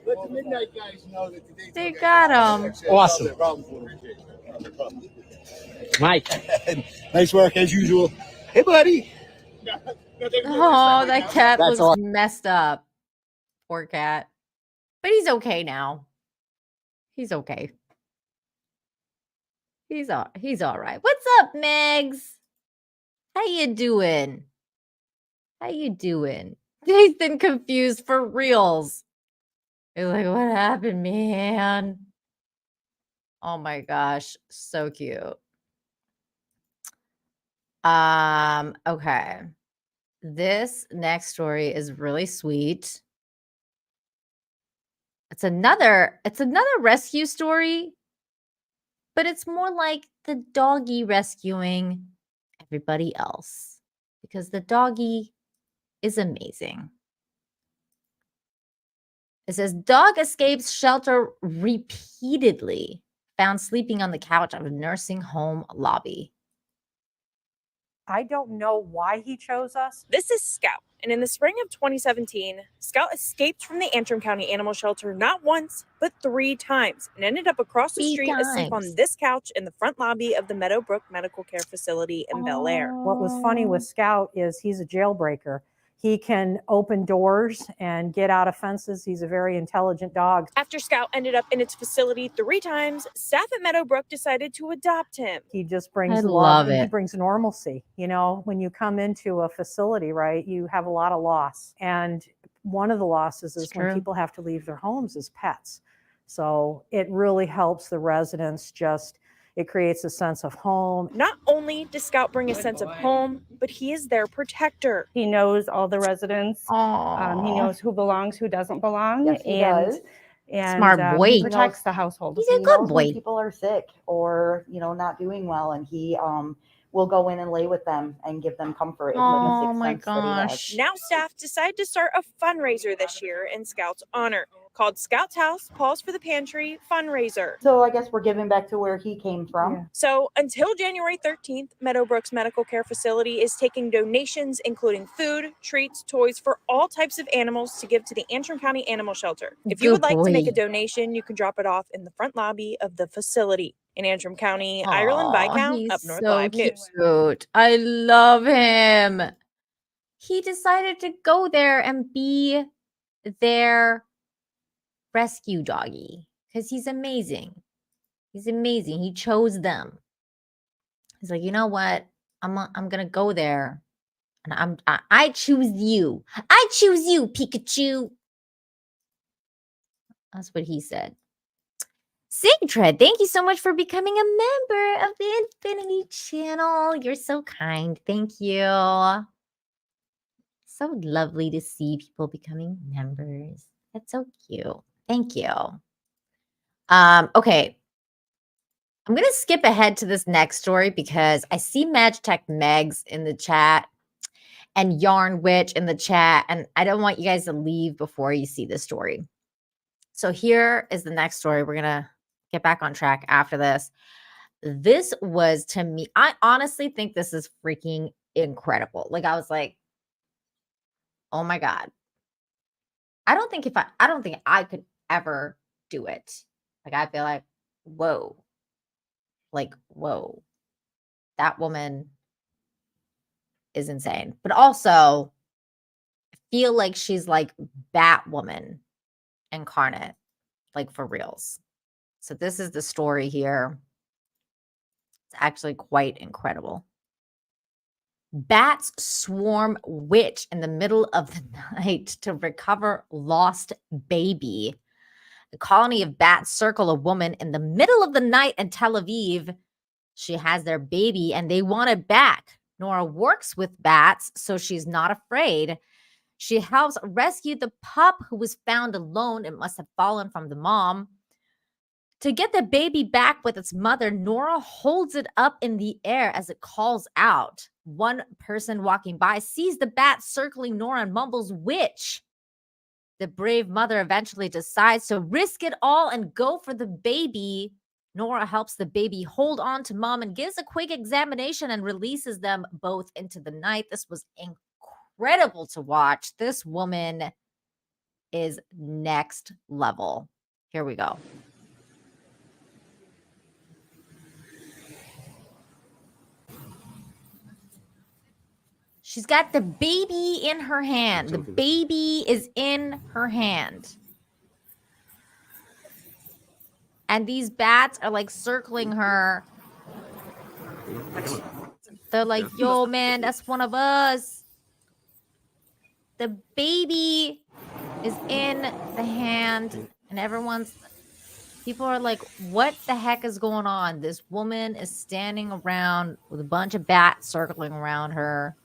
Let the midnight guys know that today they got him. Awesome. Mike. Nice work as usual. Hey, buddy. Oh, that cat That's looks awesome. messed up. Poor cat. But he's okay now. He's okay. He's all right. What's up, Megs? How you doing? How you doing? Nathan confused for reals. He's like, what happened, man? Oh my gosh, so cute. Okay. This next story is really sweet. It's another rescue story, but it's more like the doggy rescuing everybody else because the doggy is amazing. It says, dog escapes shelter repeatedly, found sleeping on the couch of a nursing home lobby. I don't know why he chose us. This is Scout, and in the spring of 2017, Scout escaped from the Antrim County Animal Shelter not once, but 3 times, and ended up across the street asleep on this couch in the front lobby of the Meadowbrook Medical Care Facility in Bel Air. What was funny with Scout is he's a jailbreaker. He can open doors and get out of fences. He's a very intelligent dog. After Scout ended up in its facility 3 times, staff at Meadowbrook decided to adopt him. He just brings I love love and he it. brings normalcy. You know, when you come into a facility, right, you have a lot of loss. And one of the losses is when true. people have to leave their homes as pets. So it really helps the residents it creates a sense of home. Not only does Scout bring a sense of home, but he is their protector. He knows all the residents. He knows who belongs, who doesn't belong. Yes, he does. And Smart boy. he protects the household. He's a He good knows boy. when people are sick or, not doing well, and he will go in and lay with them and give them comfort in the Oh sixth my sense that he has. gosh. Now staff decided to start a fundraiser this year in Scout's honor, called Scout's House Paws for the Pantry fundraiser. So I guess we're giving back to where he came from. So until January 13th, Meadowbrook's Medical Care Facility is taking donations, including food, treats, toys for all types of animals to give to the Antrim County Animal Shelter. If you Good would like to make a boy. donation, you can drop it off in the front lobby of the facility. In Antrim County, Aw, Ireland Viscount, he's Up North so Live News. cute. I love him. He decided to go there and be their rescue doggy because he's amazing. He's amazing. He chose them. He's like, you know what? I'm gonna go there, and I choose you. I choose you, Pikachu. That's what he said. Sigtred, thank you so much for becoming a member of the Infinity Channel. You're so kind. Thank you. So lovely to see people becoming members. That's so cute. Thank you. Okay. I'm going to skip ahead to this next story because I see Magtech Megs in the chat and Yarn Witch in the chat, and I don't want you guys to leave before you see this story. So here is the next story. We're going to get back on track after this. This was, to me, I honestly think this is freaking incredible. Like, I was like, oh my God. I don't think I could ever do it. Like, I feel like, whoa. Like, whoa. That woman is insane. But also, I feel like she's like Batwoman incarnate, like for reals. So this is the story here. It's actually quite incredible. Bats swarm witch in the middle of the night to recover lost baby. The colony of bats circle a woman in the middle of the night in Tel Aviv. She has their baby and they want it back. Nora works with bats, so she's not afraid. She helps rescue the pup who was found alone. It must have fallen from the mom. To get the baby back with its mother, Nora holds it up in the air as it calls out. One person walking by sees the bat circling Nora and mumbles, "Witch." The brave mother eventually decides to risk it all and go for the baby. Nora helps the baby hold on to mom and gives a quick examination and releases them both into the night. This was incredible to watch. This woman is next level. Here we go. She's got the baby in her hand. The baby is in her hand. And these bats are like circling her. They're like, yo, man, that's one of us. The baby is in the hand. And people are like, what the heck is going on? This woman is standing around with a bunch of bats circling around her.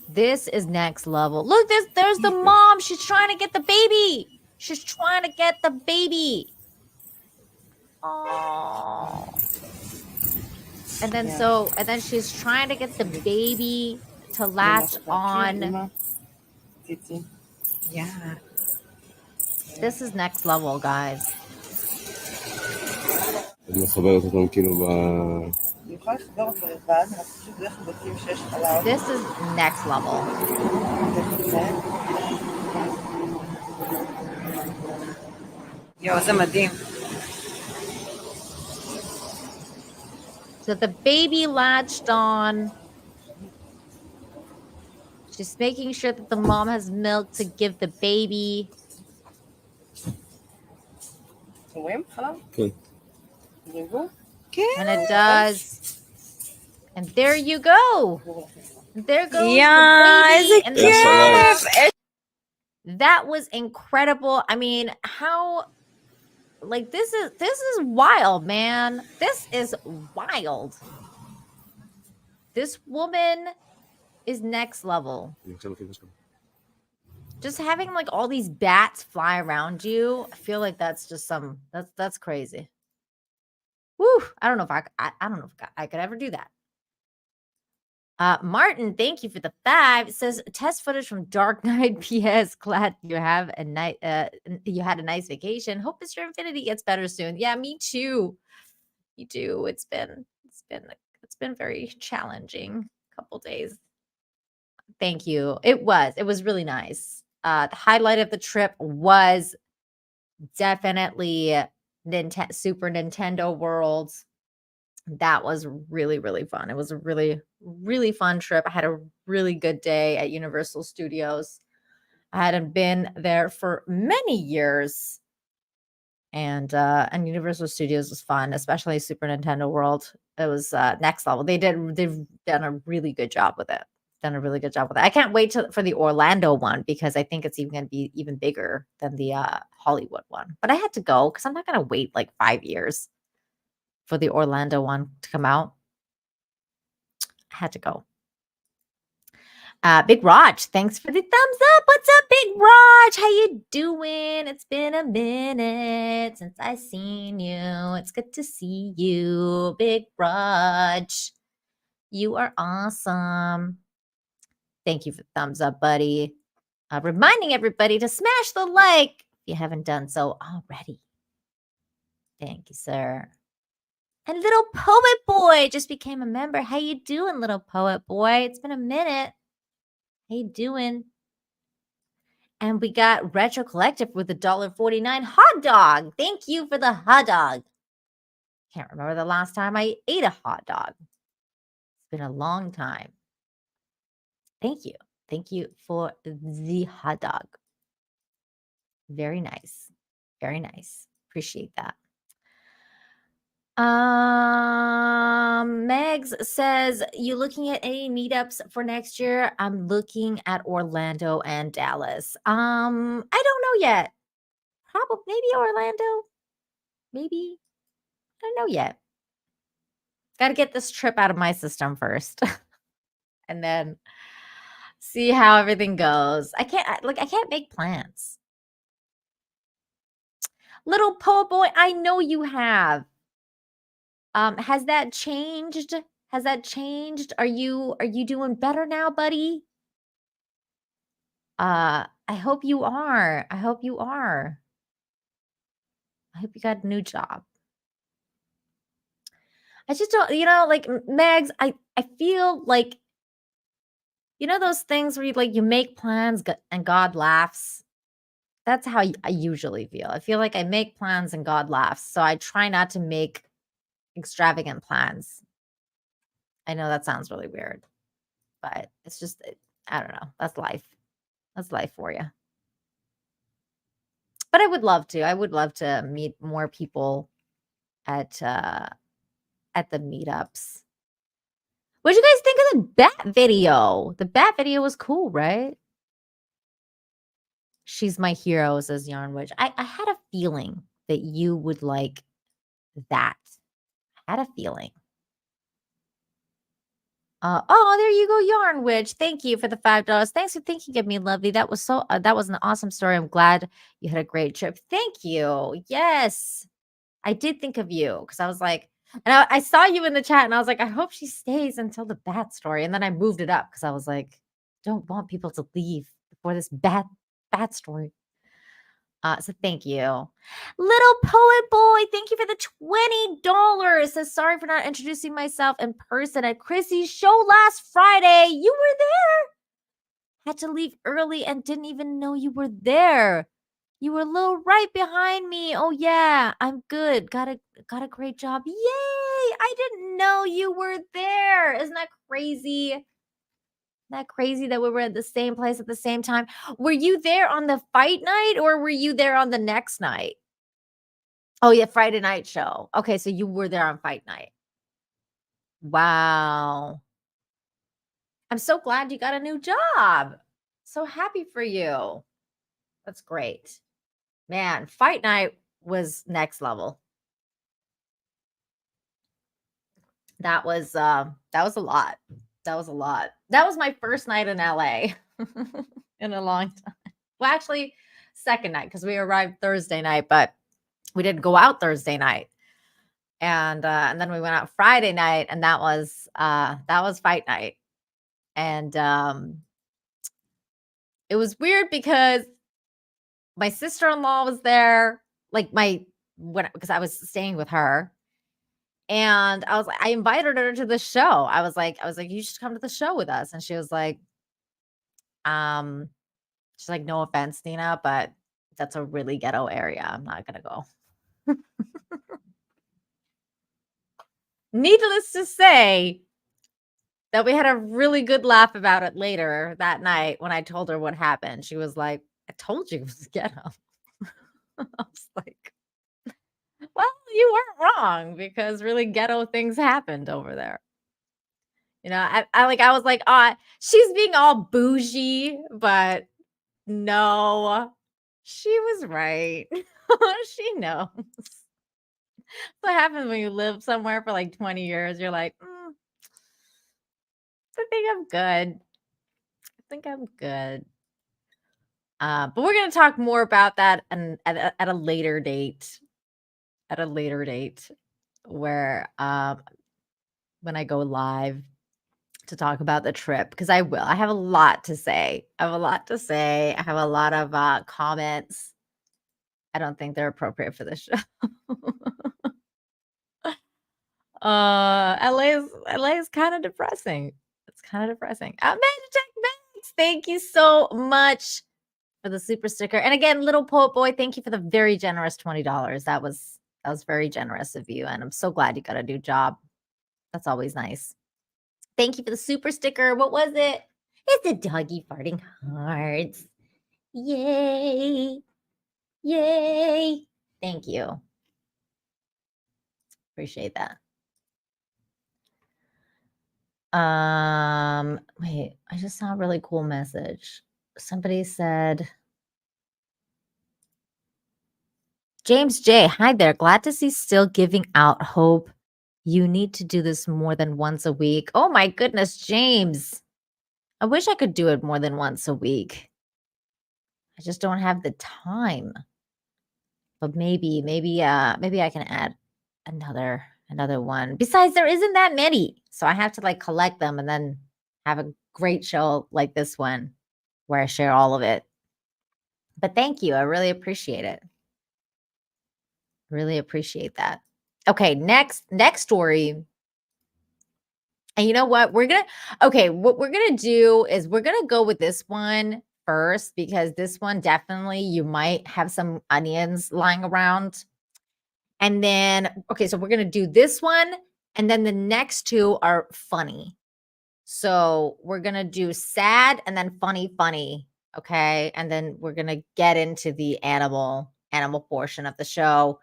This is next level. Look, there's the mom. She's trying to get the baby. She's trying to get the baby. Oh. And then she's trying to get the baby to latch on. Yeah. This is next level, guys. This is next level. So the baby latched on. She's making sure that the mom has milk to give the baby. Okay. And it does. And there you go. There goes Yeah, the baby. it's a gift. That was incredible. I mean, how like this is wild, man. This is wild. This woman is next level. Just having like all these bats fly around you, I feel like that's just that's crazy. Woo! I don't know if I don't know if I could ever do that. Martin, thank you for the 5. It says test footage from Dark Knight. PS. Glad you have a night. You had a nice vacation. Hope Mr. Infinity gets better soon. Yeah, me too. Me too. It's been very challenging couple days. Thank you. It was really nice. The highlight of the trip was definitely Super Nintendo World. That was really, really fun. It was a really, really fun trip. I had a really good day at Universal Studios. I hadn't been there for many years. And Universal Studios was fun, especially Super Nintendo World. It was next level. They've done a really good job with it. I can't wait for the Orlando one because I think it's even going to be even bigger than the Hollywood one. But I had to go because I'm not going to wait like 5 years for the Orlando one to come out. I had to go. Big Raj, thanks for the thumbs up. What's up, Big Raj? How you doing? It's been a minute since I seen you. It's good to see you, Big Raj. You are awesome. Thank you for the thumbs up, buddy. Reminding everybody to smash the like if you haven't done so already. Thank you, sir. And Little Poet Boy just became a member. How you doing, Little Poet Boy? It's been a minute. How you doing? And we got Retro Collective with $1.49 hot dog. Thank you for the hot dog. Can't remember the last time I ate a hot dog. It's been a long time. Thank you. Thank you for the hot dog. Very nice. Very nice. Appreciate that. Megs says, you looking at any meetups for next year? I'm looking at Orlando and Dallas. I don't know yet. Probably maybe Orlando. Maybe. I don't know yet. Got to get this trip out of my system first. And then see how everything goes. I can't make plans. Little Poet Boy, I know you have. Has that changed? Has that changed? Are you doing better now, buddy? I hope you are. I hope you are. I hope you got a new job. I just don't, like Megs, I feel like, those things where you make plans and God laughs. That's how I usually feel. I feel like I make plans and God laughs. So I try not to make extravagant plans. I know that sounds really weird, but it's just, I don't know. That's life. That's life for you. But I would love to. I would love to meet more people at the meetups. What did you guys think of the bat video? The bat video was cool, right? She's my hero, says Yarn Witch. I had a feeling that you would like that. I had a feeling. Oh, there you go, Yarn Witch. Thank you for the $5. Thanks for thinking of me, lovely. That was that was an awesome story. I'm glad you had a great trip. Thank you. Yes, I did think of you because I was like, and I saw you in the chat, and I was like, I hope she stays until the bat story. And then I moved it up because I was like, don't want people to leave before this bat story. So thank you. Little Poet Boy, thank you for the $20. Says, sorry for not introducing myself in person at Chrissy's show last Friday. You were there. Had to leave early and didn't even know you were there. You were a little right behind me. Oh yeah, I'm good. Got a great job. Yay! I didn't know you were there. Isn't that crazy? Isn't that crazy that we were at the same place at the same time? Were you there on the fight night or were you there on the next night? Oh yeah, Friday night show. Okay, so you were there on fight night. Wow. I'm so glad you got a new job. So happy for you. That's great. Man, fight night was next level. That was a lot. That was a lot. That was my first night in LA in a long time. Well, actually, second night because we arrived Thursday night, but we didn't go out Thursday night. And then we went out Friday night, and that was fight night. And it was weird because my sister-in-law was there, like because I was staying with her. And I invited her to the show. I was like, you should come to the show with us. And she was like, she's like, no offense, Nina, but that's a really ghetto area. I'm not gonna go. Needless to say that we had a really good laugh about it later that night when I told her what happened. She was like, I told you it was ghetto. I was like, well, you weren't wrong because really ghetto things happened over there. You know, I was like, she's being all bougie, but no, she was right. She knows. What happens when you live somewhere for like 20 years? You're like, I think I'm good. But we're going to talk more about that at a later date. At a later date where when I go live to talk about the trip, because I will. I have a lot to say. I have a lot of comments. I don't think they're appropriate for this show. LA is kind of depressing. It's kind of depressing. Magic Max, thank you so much for the super sticker. And again, Little Poet Boy, thank you for the very generous $20. That was very generous of you, and I'm so glad you got a new job. That's always nice. Thank you for the super sticker. What was it? It's a doggy farting hearts. Yay. Yay. Thank you. Appreciate that. Wait, I just saw a really cool message. Somebody said, James J, hi there. Glad to see still giving out hope. You need to do this more than once a week. Oh my goodness, James. I wish I could do it more than once a week. I just don't have the time. But maybe I can add another one. Besides, there isn't that many. So I have to like collect them and then have a great show like this one where I share all of it. But thank you. I really appreciate it. Really appreciate that. Okay, next story. And you know what? What we're going to do is we're going to go with this one first because this one definitely you might have some onions lying around. And then, okay, so we're going to do this one. And then the next two are funny. So we're going to do sad and then funny. Okay. And then we're going to get into the animal portion of the show.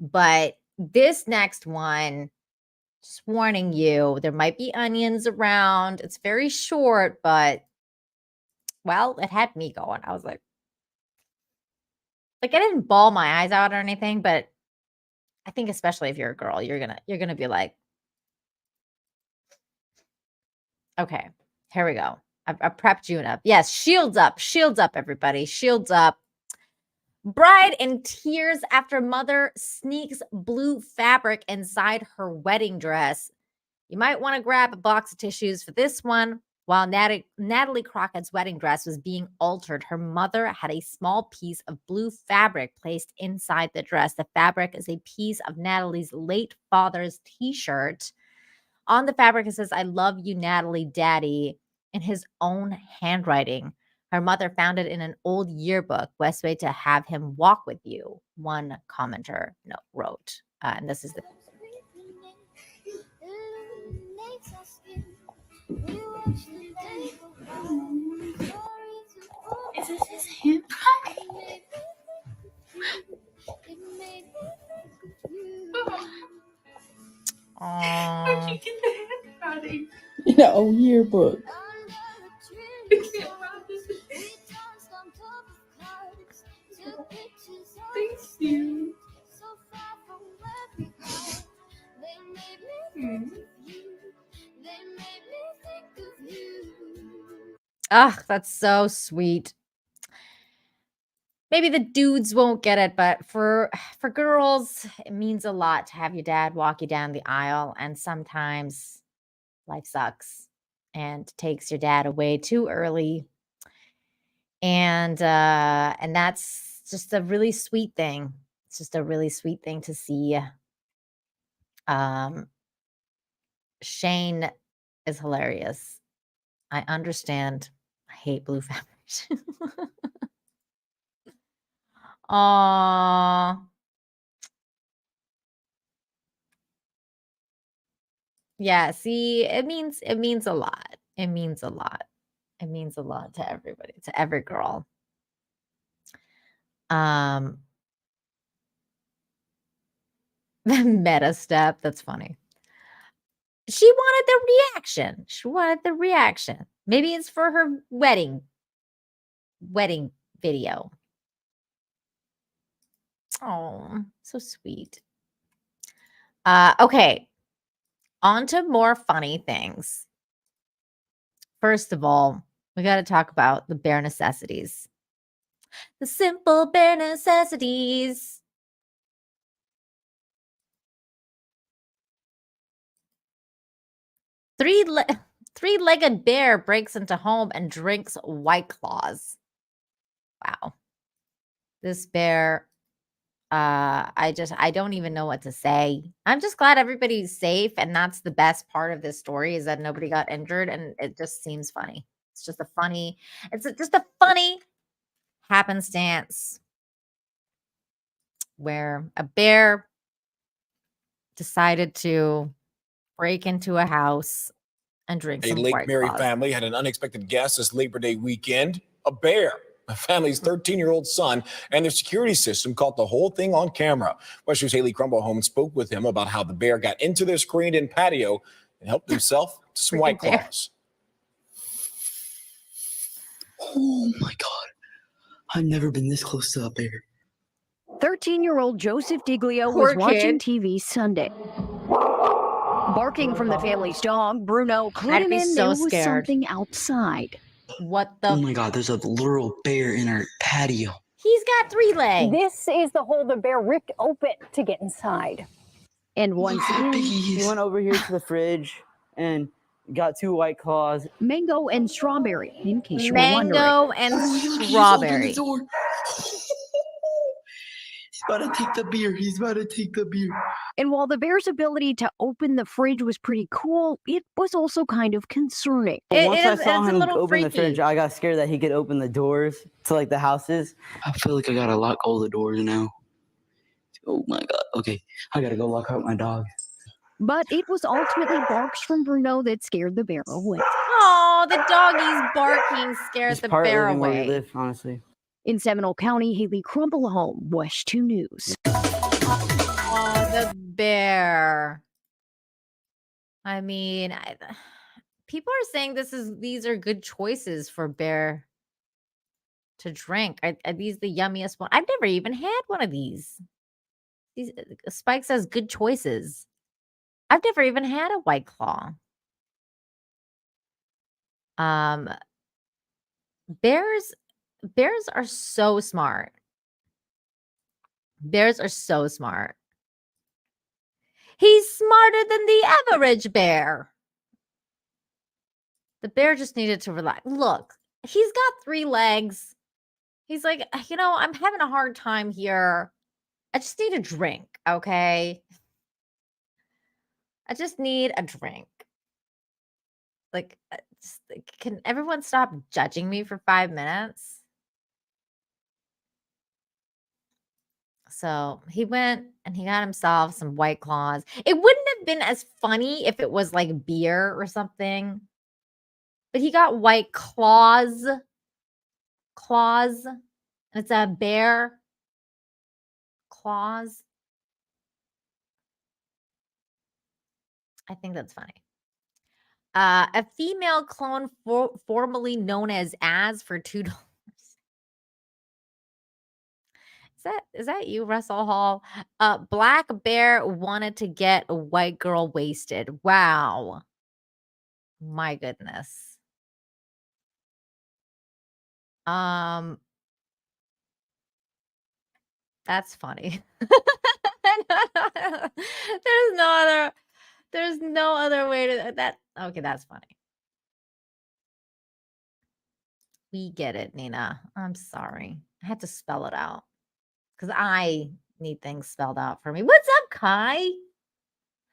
But this next one, just warning you, there might be onions around. It's very short, but well, it had me going. I was like I didn't bawl my eyes out or anything, but I think especially if you're a girl, you're gonna be like, okay, here we go. I prepped you enough. Yes, shields up, everybody, shields up. Bride in tears after mother sneaks blue fabric inside her wedding dress. You might want to grab a box of tissues for this one. While Natalie Crockett's wedding dress was being altered, her mother had a small piece of blue fabric placed inside the dress. The fabric is a piece of Natalie's late father's t-shirt. On the fabric, it says, "I love you, Natalie, Daddy," in his own handwriting. Her mother found it in an old yearbook. Best way to have him walk with you, one commenter wrote. And this is the Is this his handwriting? Where'd you get the handwriting? In our own yearbook. Thank you. Ugh, that's so sweet. Maybe the dudes won't get it, but for girls, it means a lot to have your dad walk you down the aisle. And sometimes life sucks and takes your dad away too early. And that's just a really sweet thing. It's just a really sweet thing to see. Shane is hilarious. I understand. I hate blue fabrics. Aww. Yeah, see, it means a lot. It means a lot. It means a lot to everybody, to every girl. The meta step, that's funny. She wanted the reaction. She wanted the reaction. Maybe it's for her wedding video. Oh, so sweet. Okay. On to more funny things. First of all, we got to talk about the bare necessities. The simple bare necessities. Three-legged bear breaks into home and drinks White Claws. Wow. This bear, I don't even know what to say. I'm just glad everybody's safe, and that's the best part of this story, is that nobody got injured, and it just seems funny. It's just just a funny happenstance where a bear decided to break into a house and drink A some Lake White Mary Claws. family had an unexpected guest this Labor Day weekend, a bear. The family's 13-year-old son, and their security system caught the whole thing on camera. West News' Haley Crumblehome spoke with him about how the bear got into their screened-in patio and helped himself to some White Claws. Oh my God. I've never been this close to a bear. 13-year-old Joseph DiGlio Poor was watching kid. TV Sunday. Barking from the family's dog, Bruno clued I'd him be in so there was scared. something outside. What the? Oh my God, there's a literal bear in our patio. He's got 3 legs. This is the hole the bear ripped open to get inside. And once in, He went over here to the fridge and got 2 White Claws. mango and strawberry, in case you were wondering. Mango and Oh my God, he just opened strawberry. the door. He's about to take the beer. He's about to take the beer. And while the bear's ability to open the fridge was pretty cool, it was also kind of concerning. Once I saw him open the fridge, I got scared that he could open the doors to like the houses. I feel like I gotta lock all the doors now. Oh my God. Okay, I gotta go lock out my dog. But it was ultimately barks from Bruno that scared the bear away. Oh, the doggy's barking scared It's the part bear living where we away. live, honestly. In Seminole County, Haley Crumblehome, West 2 News. Oh, the bear. I mean, people are saying these are good choices for bear to drink. Are these the yummiest one? I've never even had one of these. Spike says good choices. I've never even had a White Claw. Bears are so smart. Bears are so smart. He's smarter than the average bear. The bear just needed to relax. Look, he's got 3 legs. He's like, I'm having a hard time here. I just need a drink, okay? I just need a drink. Can everyone stop judging me for 5 minutes? So he went and he got himself some White Claws. It wouldn't have been as funny if it was like beer or something. But he got White Claws. Claws. It's a bear. Claws. I think that's funny. A female clone formerly known as for $2. Is that you, Russell Hall? Black bear wanted to get a white girl wasted. Wow. My goodness. That's funny. There's no other way to that. Okay, that's funny. We get it, Nina. I'm sorry. I had to spell it out because I need things spelled out for me. What's up, Kai?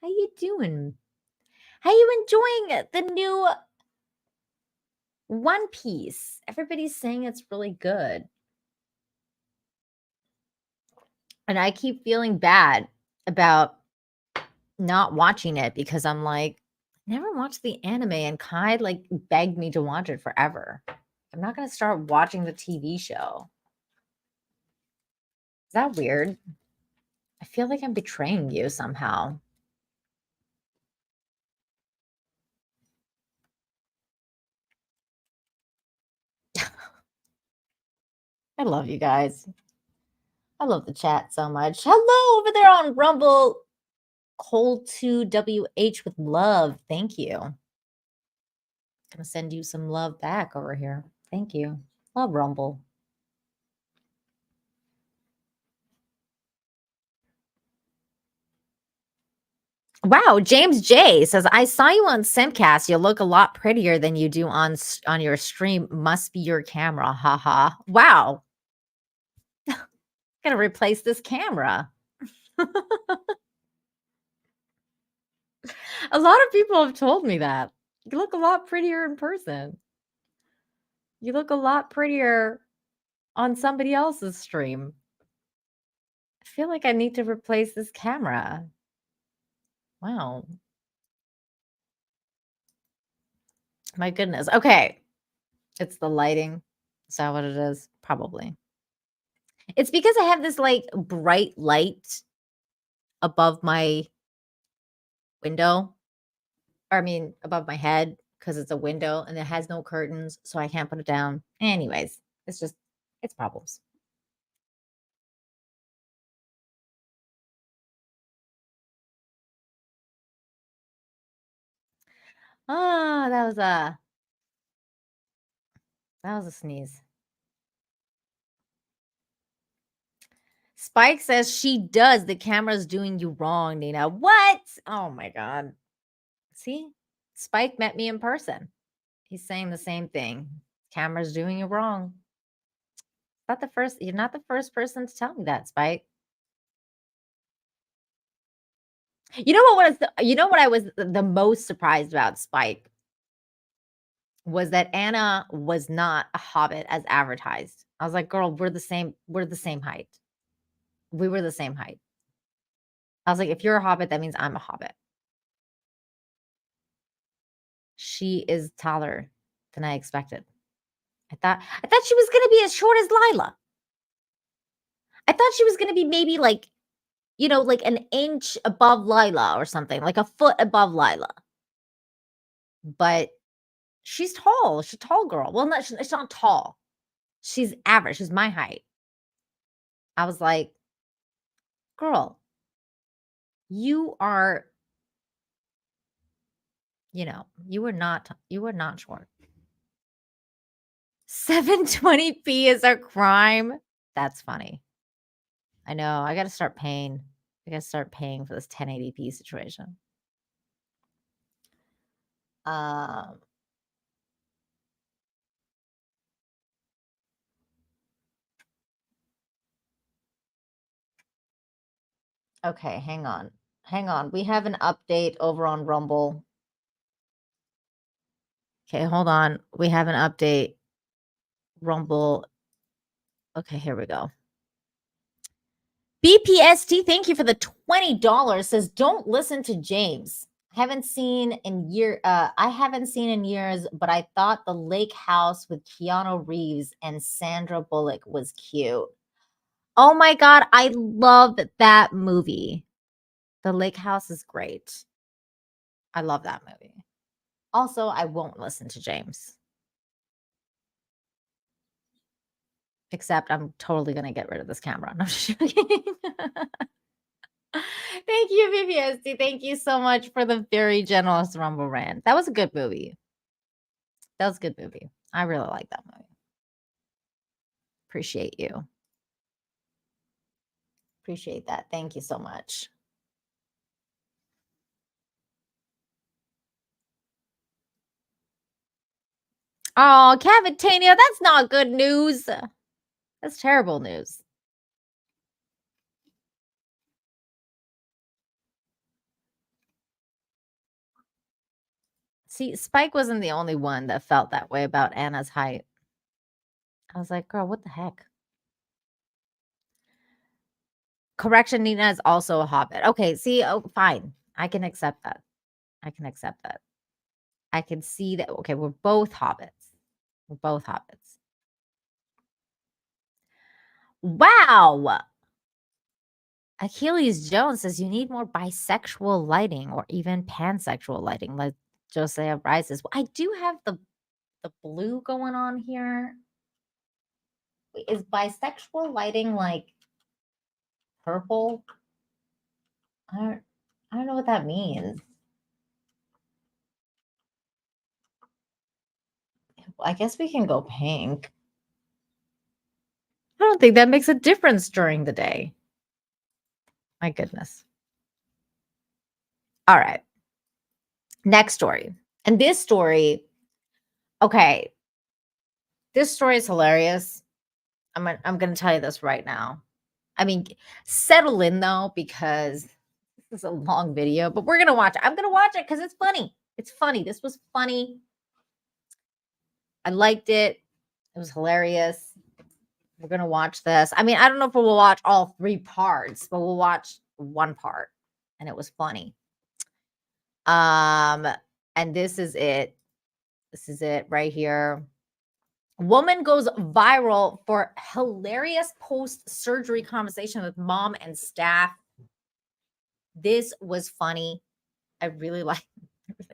How you doing? How you enjoying the new One Piece? Everybody's saying it's really good. And I keep feeling bad about not watching it because I'm like, never watched the anime, and Kai like begged me to watch it forever. I'm not going to start watching the TV show. Is that weird? I feel like I'm betraying you somehow. I love you guys. I love the chat so much. Hello over there on Rumble. Cold2WH with love. Thank you. Gonna send you some love back over here. Thank you. Love Rumble. Wow, James J says, I saw you on Simcast. You look a lot prettier than you do on your stream. Must be your camera. Haha. Wow. Gonna replace this camera. A lot of people have told me that. You look a lot prettier in person. You look a lot prettier on somebody else's stream. I feel like I need to replace this camera. Wow. My goodness. Okay. It's the lighting. Is that what it is? Probably. It's because I have this like bright light above my window. Or I mean, above my head because it's a window and it has no curtains, so I can't put it down. Anyways, it's problems. Ah, that was a sneeze. Spike says she does. The camera's doing you wrong, Nina. What? Oh my God. See? Spike met me in person. He's saying the same thing. Camera's doing you wrong. You're not the first person to tell me that, Spike. You know what I was the most surprised about, Spike? Was that Anna was not a hobbit as advertised. I was like, girl, we're the same height. We were the same height. I was like, if you're a hobbit, that means I'm a hobbit. She is taller than I expected. I thought she was gonna be as short as Lila. I thought she was gonna be maybe like, like an inch above Lila or something, like a foot above Lila. But she's tall. She's a tall girl. Well, it's not tall. She's average. She's my height. I was like, girl, you are, you are not short. 720p is a crime. That's funny. I know. I got to start paying. I got to start paying for this 1080p situation. Okay, hang on. Hang on. We have an update over on Rumble. Okay, hold on. We have an update. Rumble. Okay, here we go. BPST, thank you for the $20. Says, don't listen to James. I haven't seen in years, but I thought The Lake House with Keanu Reeves and Sandra Bullock was cute. Oh my God, I love that movie. The Lake House is great. I love that movie. Also, I won't listen to James. Except I'm totally going to get rid of this camera. No, I'm just joking. Thank you, BBSD. Thank you so much for the very generous Rumble rant. That was a good movie. That was a good movie. I really like that movie. Appreciate you. Appreciate that. Thank you so much. Oh, Cavitania, that's not good news. That's terrible news. See, Spike wasn't the only one that felt that way about Anna's height. I was like, girl, what the heck? Correction, Nina is also a hobbit. Okay, see, oh, fine. I can accept that. I can accept that. I can see that. Okay, we're both hobbits. We're both hobbits. Wow. Achilles Jones says you need more bisexual lighting or even pansexual lighting, like Josiah Rises. I do have the blue going on here. Wait, is bisexual lighting like purple? I don't know what that means. I guess we can go pink. I don't think that makes a difference during the day. My goodness. All right. Next story. And this story, okay. This story is hilarious. I'm going to tell you this right now. I mean, settle in though, because this is a long video, but we're going to watch it. I'm going to watch it because it's funny. It's funny. This was funny. I liked it. It was hilarious. We're going to watch this. I mean, I don't know if we'll watch all 3 parts, but we'll watch one part. And it was funny. And this is it. This is it right here. Woman goes viral for hilarious post-surgery conversation with mom and staff. This was funny. I really like this.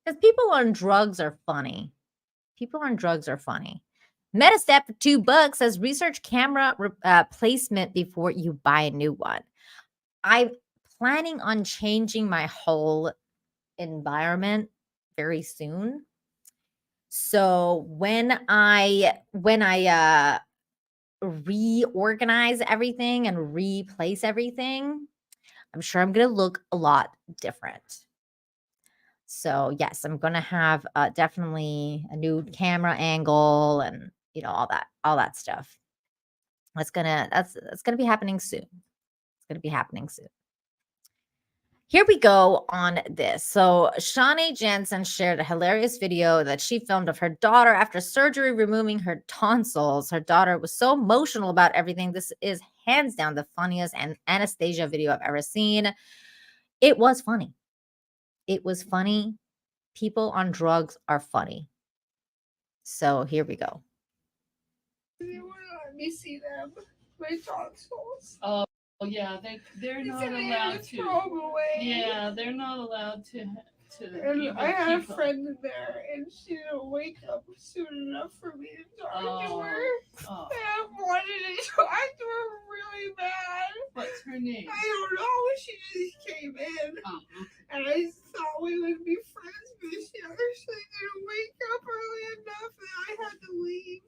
Because people on drugs are funny. People on drugs are funny. Metastep for $2 says research camera placement before you buy a new one. I'm planning on changing my whole environment very soon. So when I reorganize everything and replace everything, I'm sure I'm going to look a lot different. So yes, I'm going to have definitely a new camera angle and, you know, all that stuff. That's going to be happening soon. It's going to be happening soon. Here we go on this. So Shawnee Jansen shared a hilarious video that she filmed of her daughter after surgery removing her tonsils. Her daughter was so emotional about everything. This is hands down the funniest Anastasia video I've ever seen. It was funny. It was funny. People on drugs are funny. So here we go. They wouldn't let me see them. My tonsils. Oh yeah, they're not allowed to. Throw them away. Yeah, they're not allowed to. And I had a friend in there, and she didn't wake up soon enough for me to talk to her. Oh. And I wanted to talk to her really bad. What's her name? I don't know. She just came in, and I thought we would be friends, but she actually didn't wake up early enough that I had to leave.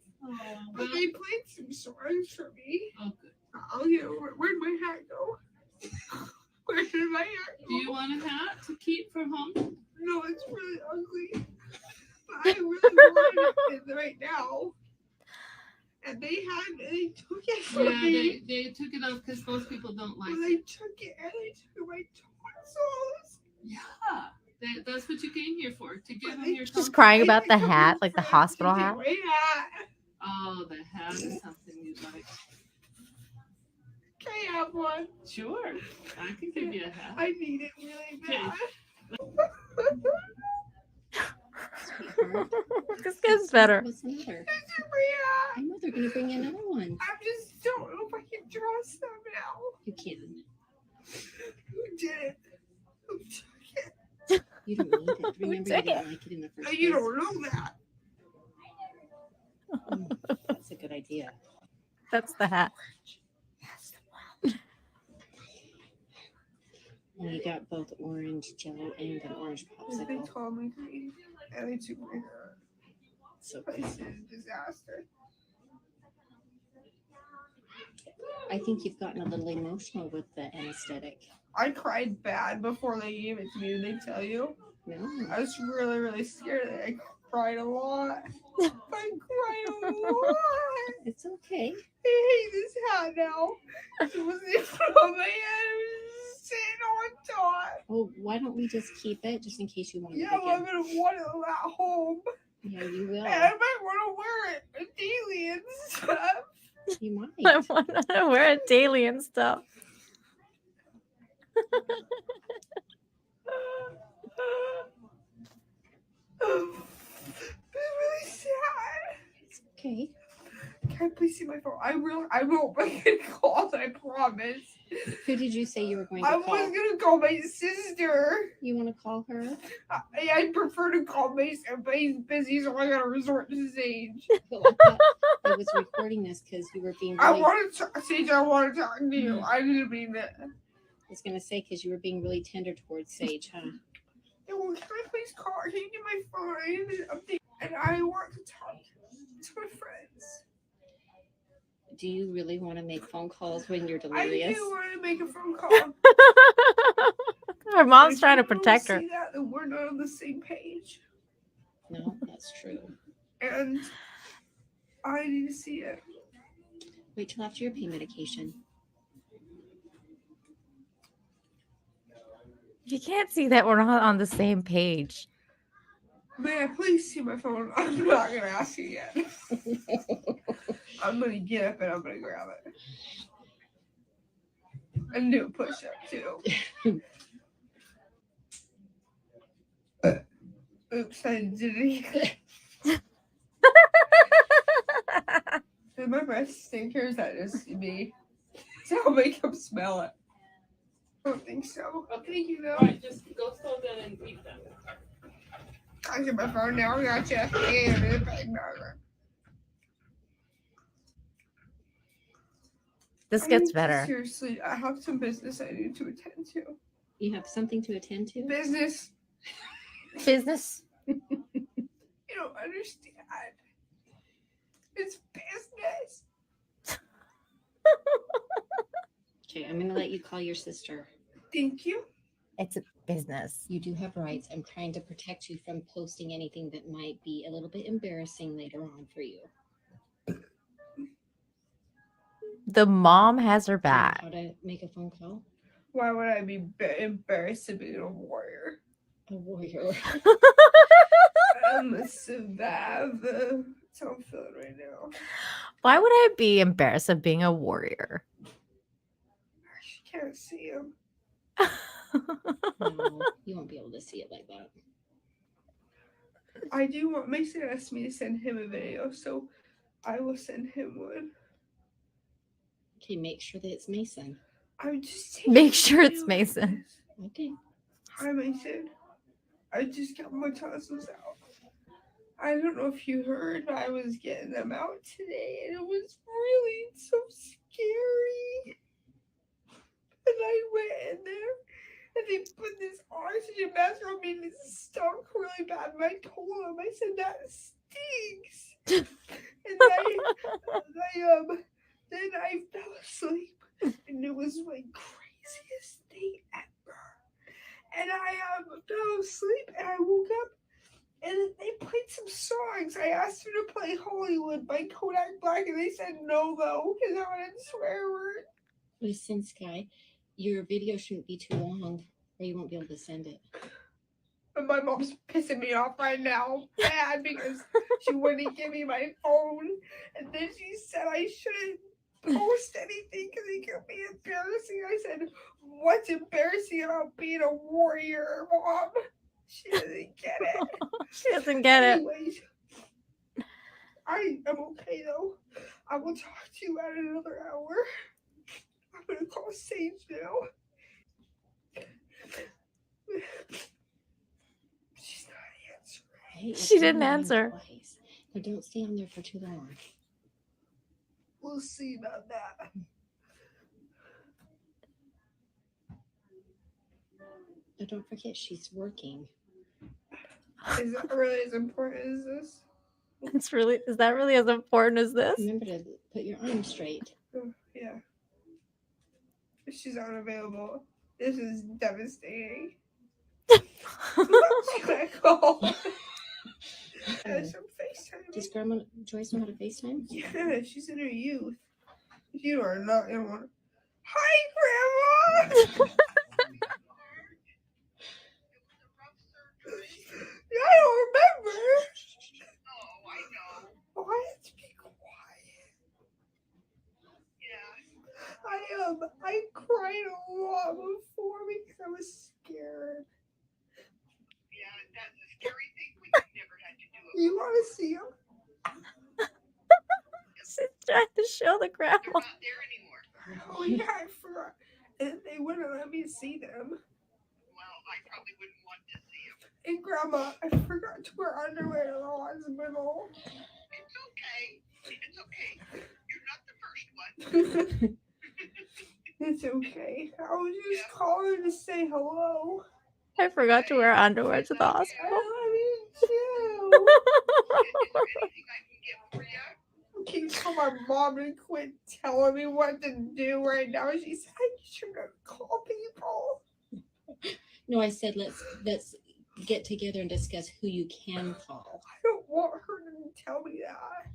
But they played some songs for me. Oh, good. Where'd my hat go? Where did my hat go? Do you want a hat to keep for home? No, it's really ugly. But I really want it right now. and they took it from Yeah, me. they took it off because most people don't like Well, it. they took it and they took my tonsils. Yeah, that's what you came here for, to give them your She's crying about the hat, like the hospital hat. Oh, the hat is something you'd like. Can I have one? Sure, I can give you a hat. I need it really bad. This gets better. What's the matter? Maria. I know they're going to bring you another one. I just don't know if I can trust them now. You can. Who did it? Who took it? You don't need it. Remember, you didn't like it in the first place. You don't know that. That's a good idea. That's the hat. And you got both orange jello and an orange They popsicle. told me green and they took my hair. So This is a disaster. I think you've gotten a little emotional with the anesthetic. I cried bad before they gave it to me. Did they tell you? No. I was really, really scared. I cried a lot. I cried a lot. It's okay. I hate this hat now. It was in front of my head. It was sitting on top. Well, why don't we just keep it just in case you want it Yeah, well, I'm again? going to want it at home. Yeah, you will. And I might want to wear it daily and stuff. You might. I want to wear it daily and stuff. It's really sad. It's okay. Can I please see my phone? I won't make any calls, I promise. Who did you say you were going to I call? was gonna call my sister. You want to call her? I'd prefer to call Mason, but he's busy, so I gotta resort to Sage. But I thought I was recording this because you were being really... Sage, I want to talk to you. I didn't mean that. I was going to say because you were being really tender towards Sage, huh? Yeah, well, can I please call her? Can you get my phone? I need an update. And I want to talk to my friends. Do you really want to make phone calls when you're I delirious? do want to make a phone call. Her mom's If trying to you don't protect her. see that, then we're not on the same page. No, that's true. And I need to see it. Wait till after your pain medication. You can't see that we're not on the same page. May I please see my phone? I'm not going to ask you yet. I'm going to get up and I'm going to grab it. And do a push-up, too. Oops, I did it again. Did my breath stink or is that just me? It's how makeup smell it. I don't think so. Thank you, though. Alright, just go slow down and eat them. I get my phone now. I got you. Yeah, This gets better. Seriously, I have some business I need to attend to. You have something to attend to? Business. Business? You don't understand. It's business. Okay, I'm going to let you call your sister. Thank you. It's a business. You do have rights. I'm trying to protect you from posting anything that might be a little bit embarrassing later on for you. The mom has her back. How to make a phone call? Why would I be embarrassed to be a warrior? A warrior. I'm a survivor. That's how I'm feeling right now. Why would I be embarrassed of being a warrior? She can't see him. No, you won't be able to see it like that. I do want Mason asked me to send him a video, so I will send him one. Okay, make sure that it's Mason. I'm just Make sure it's Mason. Okay. Hi, Mason. I just got my tonsils out. I don't know if you heard, but I was getting them out today, and it was really so scary. And I went in there, and they put this oxygen mask on me, and it stunk really bad. And I told them, I said, that stinks. And then I fell asleep, and it was my craziest day ever. And I fell asleep, and I woke up, And they played some songs. I asked them to play Hollywood by Kodak Black, and they said no, though, because I wanted to swear word. Listen, Sky, your video shouldn't be too long, or you won't be able to send it. And my mom's pissing me off right now bad because she wouldn't give me my phone. And then she said I shouldn't post anything because it could be embarrassing. I said, what's embarrassing about being a warrior, Mom? She doesn't get it. She doesn't get it. Anyways, I am okay, though. I will talk to you at another hour. I'm going to call Sage now. She's not answering. Hey, She it's didn't only ringing answer. twice. Now don't stay on there for too long. We'll see about that. But don't forget, she's working. Is that really as important as this? Is that really as important as this? Remember to put your arms straight. Yeah. She's unavailable. This is devastating. She got call. Some FaceTime. Does Grandma Joyce know how to FaceTime? Yeah, she's in her youth. You are not in one. Hi, Grandma! I don't remember. Oh, I know. Oh, I have to be quiet. Yeah. I cried a lot before because I was scared. Yeah, that's a scary thing when you never had to do it. You want to see them? She's trying to show the grandma. They're not there anymore. Oh, yeah, I forgot. And they wouldn't let me see them. Well, I probably wouldn't want to see them. And Grandma, I forgot to wear underwear to the hospital. It's okay. It's okay. You're not the first one. It's okay. I was just calling to say hello. I forgot to wear underwear to the hospital. I love you too. Is there anything I can get for you? Can you tell my mom to quit telling me what to do right now? She said I should call people. No, I said let's get together and discuss who you can call. I don't want her to tell me that.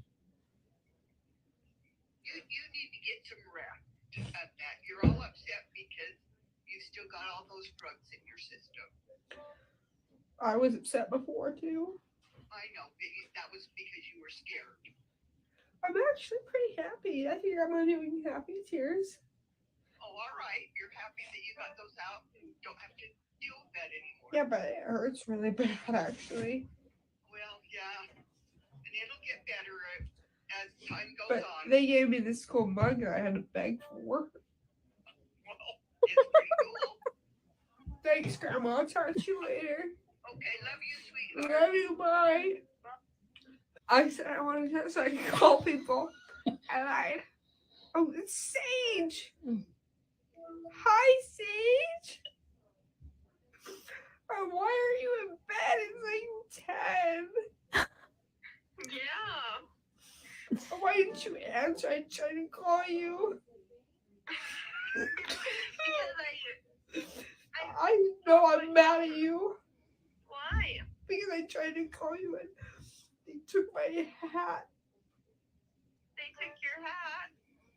You need to get some rest. That you're all upset because you still got all those drugs in your system. I was upset before too. I know, that was because you were scared. I'm actually pretty happy. I think I'm doing happy tears. Oh, all right. You're happy that you got those out and don't have to deal with that anymore. Yeah, but it hurts really bad actually. Well, yeah. And it'll get better as time goes on. They gave me this cool mug that I had to beg for. Well, it's pretty cool. Thanks, Grandma. I'll talk to you later. Okay, love you, sweetheart. Love you, bye. I said I wanted to so I could call people. And oh, it's Sage. Hi, Sage. Why are you in bed? It's like 10. Yeah. Why didn't you answer? I tried to call you. I know I'm mad at you. Why? Because I tried to call you and they took my hat. They took your hat?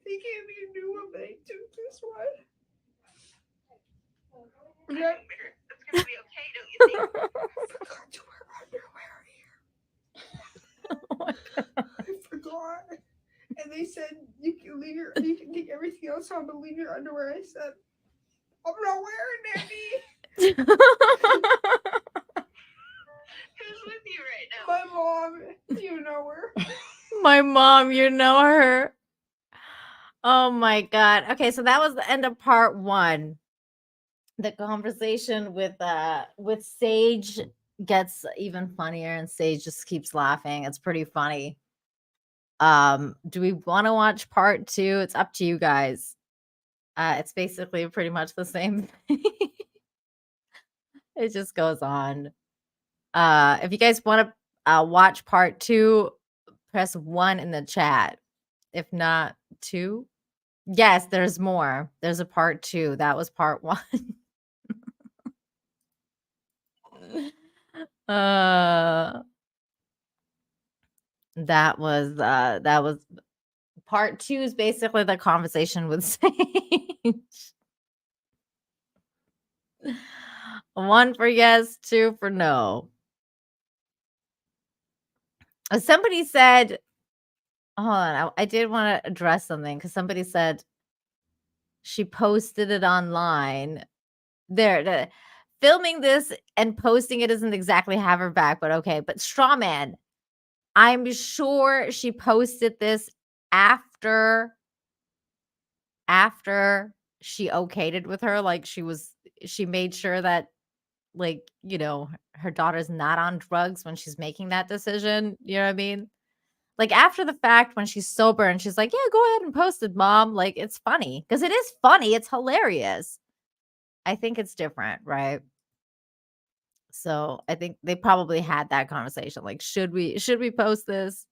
They gave me a new one, but they took this one. Yeah. It's going to be okay, don't you think? I forgot to wear underwear here. I forgot. And they said you can take everything else on, but leave your underwear. I said, I'm not wearing any. Who's with you right now? My mom. You know her. My mom, you know her. Oh my God. Okay, so that was the end of part 1. The conversation with Sage gets even funnier and Sage just keeps laughing. It's pretty funny. Do we want to watch part 2? It's up to you guys. It's basically pretty much the same thing. It just goes on. If you guys want to watch part 2, press 1 in the chat. If not 2, yes, there's more. There's a part 2. That was part 1. That was part 2 is basically the conversation with Sage. 1 for yes, 2 for no. Somebody said, hold on, I did want to address something because somebody said she posted it online. Filming this and posting it doesn't exactly have her back, but okay. But Strawman, I'm sure she posted this after she okayed it with her. Like she made sure that, like, you know, her daughter's not on drugs when she's making that decision. You know what I mean? Like after the fact, when she's sober and she's like, yeah, go ahead and post it, mom. Like, it's funny because it is funny. It's hilarious. I think it's different, right? So I think they probably had that conversation. Like, should we post this?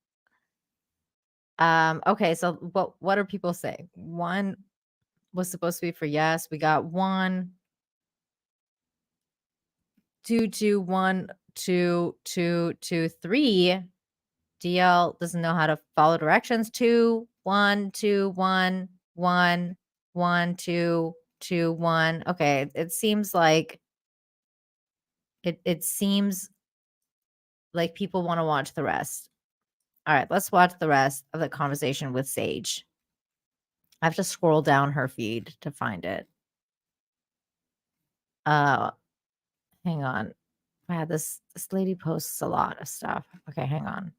Okay, so what are people saying? 1 was supposed to be for yes. We got 1, 2, 2, 1, 2, 2, 2, 3. DL doesn't know how to follow directions. 2, 1, 2, 1, 1, 1, 2, 2, 1. Okay, it seems like it seems like people want to watch the rest. All right, let's watch the rest of the conversation with Sage. I have to scroll down her feed to find it. Hang on. Wow, this lady posts a lot of stuff. Okay, hang on.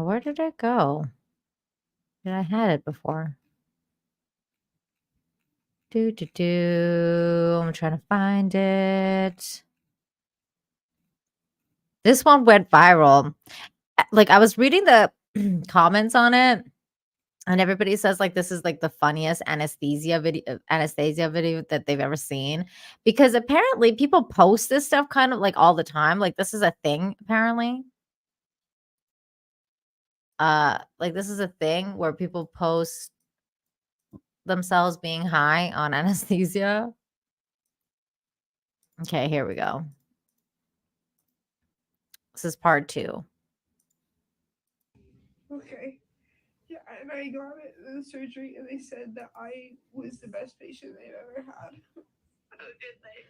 Where did it go? Did I had it before? I'm trying to find it. This one went viral. Like, I was reading the comments on it, and everybody says like this is like the funniest Anastasia video that they've ever seen, because apparently people post this stuff kind of like all the time. Like, this is a thing apparently. Like, this is a thing where people post themselves being high on anesthesia. Okay, here we go. This is part 2. Okay. Yeah, and I got it in the surgery, and they said that I was the best patient they've ever had. Oh, did they?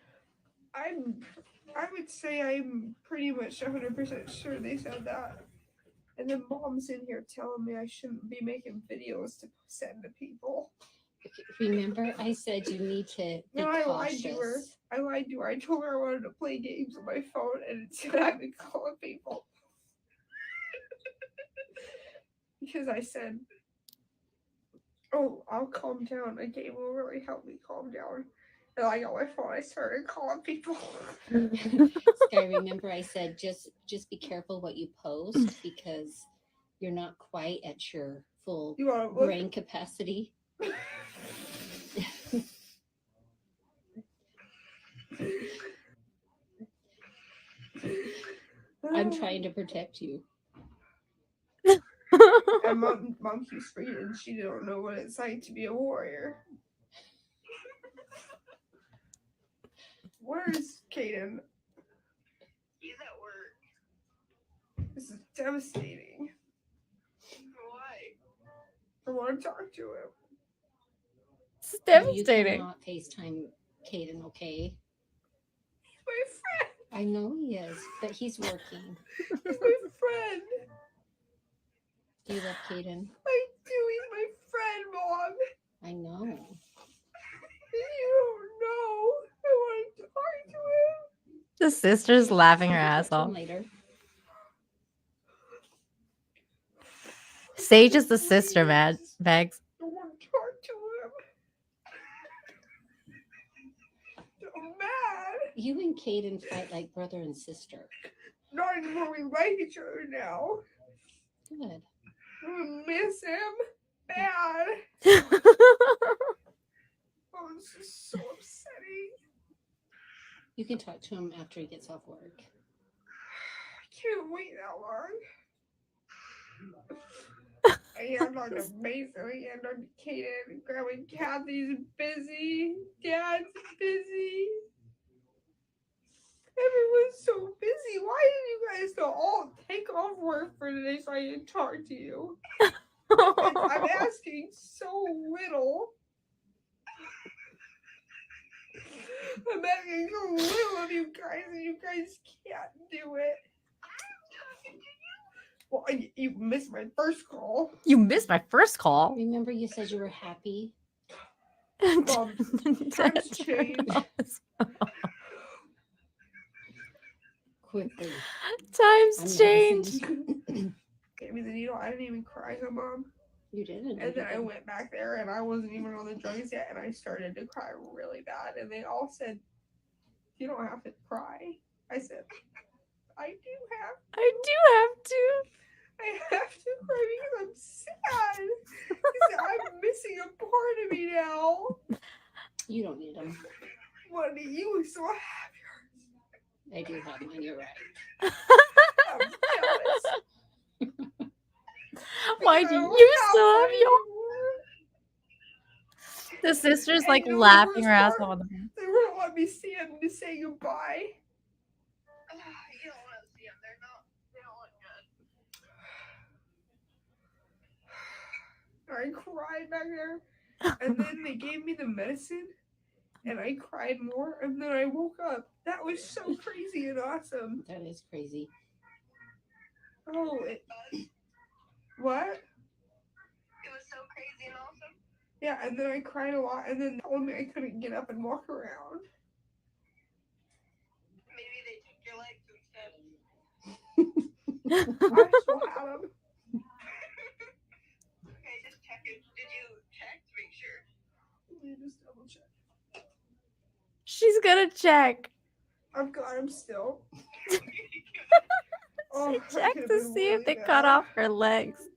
I would say I'm pretty much 100% sure they said that. And then mom's in here telling me I shouldn't be making videos to send to people. Remember, I said you need to be I cautious. lied to her. I told her I wanted to play games on my phone, and instead I've been calling people. Because I said, oh, I'll calm down. A game will really help me calm down. And I got my phone. I started calling people. Sky, remember I said just be careful what you post because you're not quite at your full brain capacity. I'm trying to protect you. And mom keeps reading. She don't know what it's like to be a warrior. Where's Caden? He's at work. This is devastating. Why? I want to talk to him. This is devastating. You cannot FaceTime Caden, okay? He's my friend. I know he is, but he's working. He's my friend. Do you love Caden? I do. He's my friend, Mom. I know. You don't know. I want to talk to him. The sister's laughing her ass off. Later. Sage is the sister, Mags. I want to talk to him. I'm mad. You and Caden fight like brother and sister. Not anymore. We like each other now. Good. I miss him bad. Oh, this is so upsetting. You can talk to him after he gets off work. I can't wait that long. I am on the Mason and on Caden. Grandma Kathy's busy. Dad's busy. Everyone's so busy. Why did you guys not all take off work for today so I can talk to you? I'm asking so little. I'm asking so little of you guys, and you guys can't do it. Well, you missed my first call. You missed my first call. Remember, you said you were happy. Mom, times change. Quickly. Times change. I mean, I didn't even cry, huh, Mom? You didn't. And then I went back there, and I wasn't even on the drugs yet, and I started to cry really bad. And they all said, "You don't have to cry." I said, "I do have to. I do have to. I have to cry because I'm sad. Because I'm missing a part of me now." You don't need them. What do you still have yours? I do have mine. You're right. I'm jealous. Why do you still have yours? The sister's like laughing her ass off. They wouldn't let me see him to say goodbye. You don't want to see them. They don't look good. I cried back there, and then they gave me the medicine, and I cried more, and then I woke up. That was so crazy and awesome. That is crazy. Oh, what? It was so crazy and awesome. Yeah, and then I cried a lot, and then they told me I couldn't get up and walk around. Maybe they took your legs instead. I still have them. Okay, just check it. Did you check to make sure? Let me just double check. She's gonna check. I've got them still. She checked to see if they cut off her legs.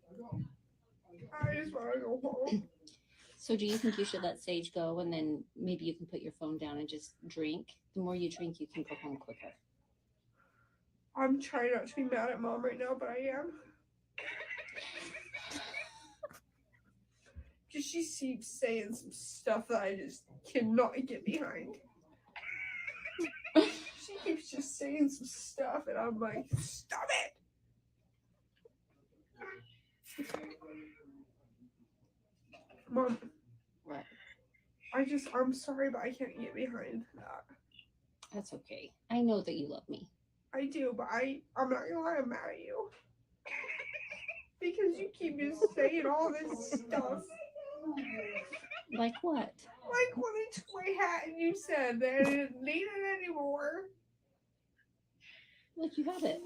I just want to go home. So do you think you should let Sage go, and then maybe you can put your phone down and just drink? The more you drink, you can go home quicker. I'm trying not to be mad at Mom right now, but I am. Because she keeps saying some stuff that I just cannot get behind. She keeps just saying some stuff, and I'm like, stop it! Mom. What? I'm sorry, but I can't get behind that. That's okay. I know that you love me. I do, but I'm not gonna lie, I'm mad at you. Because you keep just saying all this stuff. Like what? Like when I took my hat and you said that I didn't need it anymore. Look, you have it.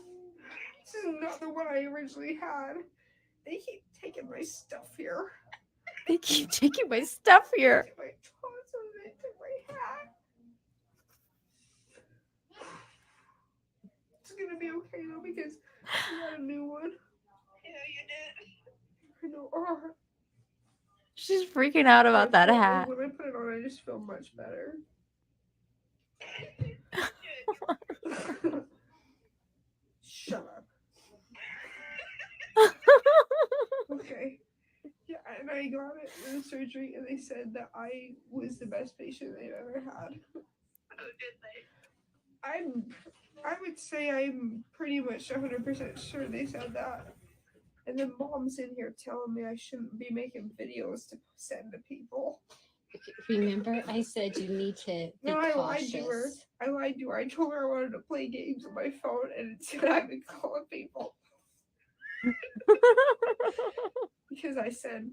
This is not the one I originally had. They keep taking my stuff here. They keep taking my stuff here. They took my tonsils, they took my hat. It's gonna be okay though because I got a new one. Yeah, you did. I know. Oh. She's freaking out about that hat. When I put it on, I just feel much better. Shut up. Okay. Yeah, and I got it in the surgery, and they said that I was the best patient they've ever had. Oh, did they? I would say I'm pretty much 100% sure they said that. And then Mom's in here telling me I shouldn't be making videos to send to people. Remember, I said you need to be I cautious. lied to her. I told her I wanted to play games on my phone, and instead I've been calling people. Because I said,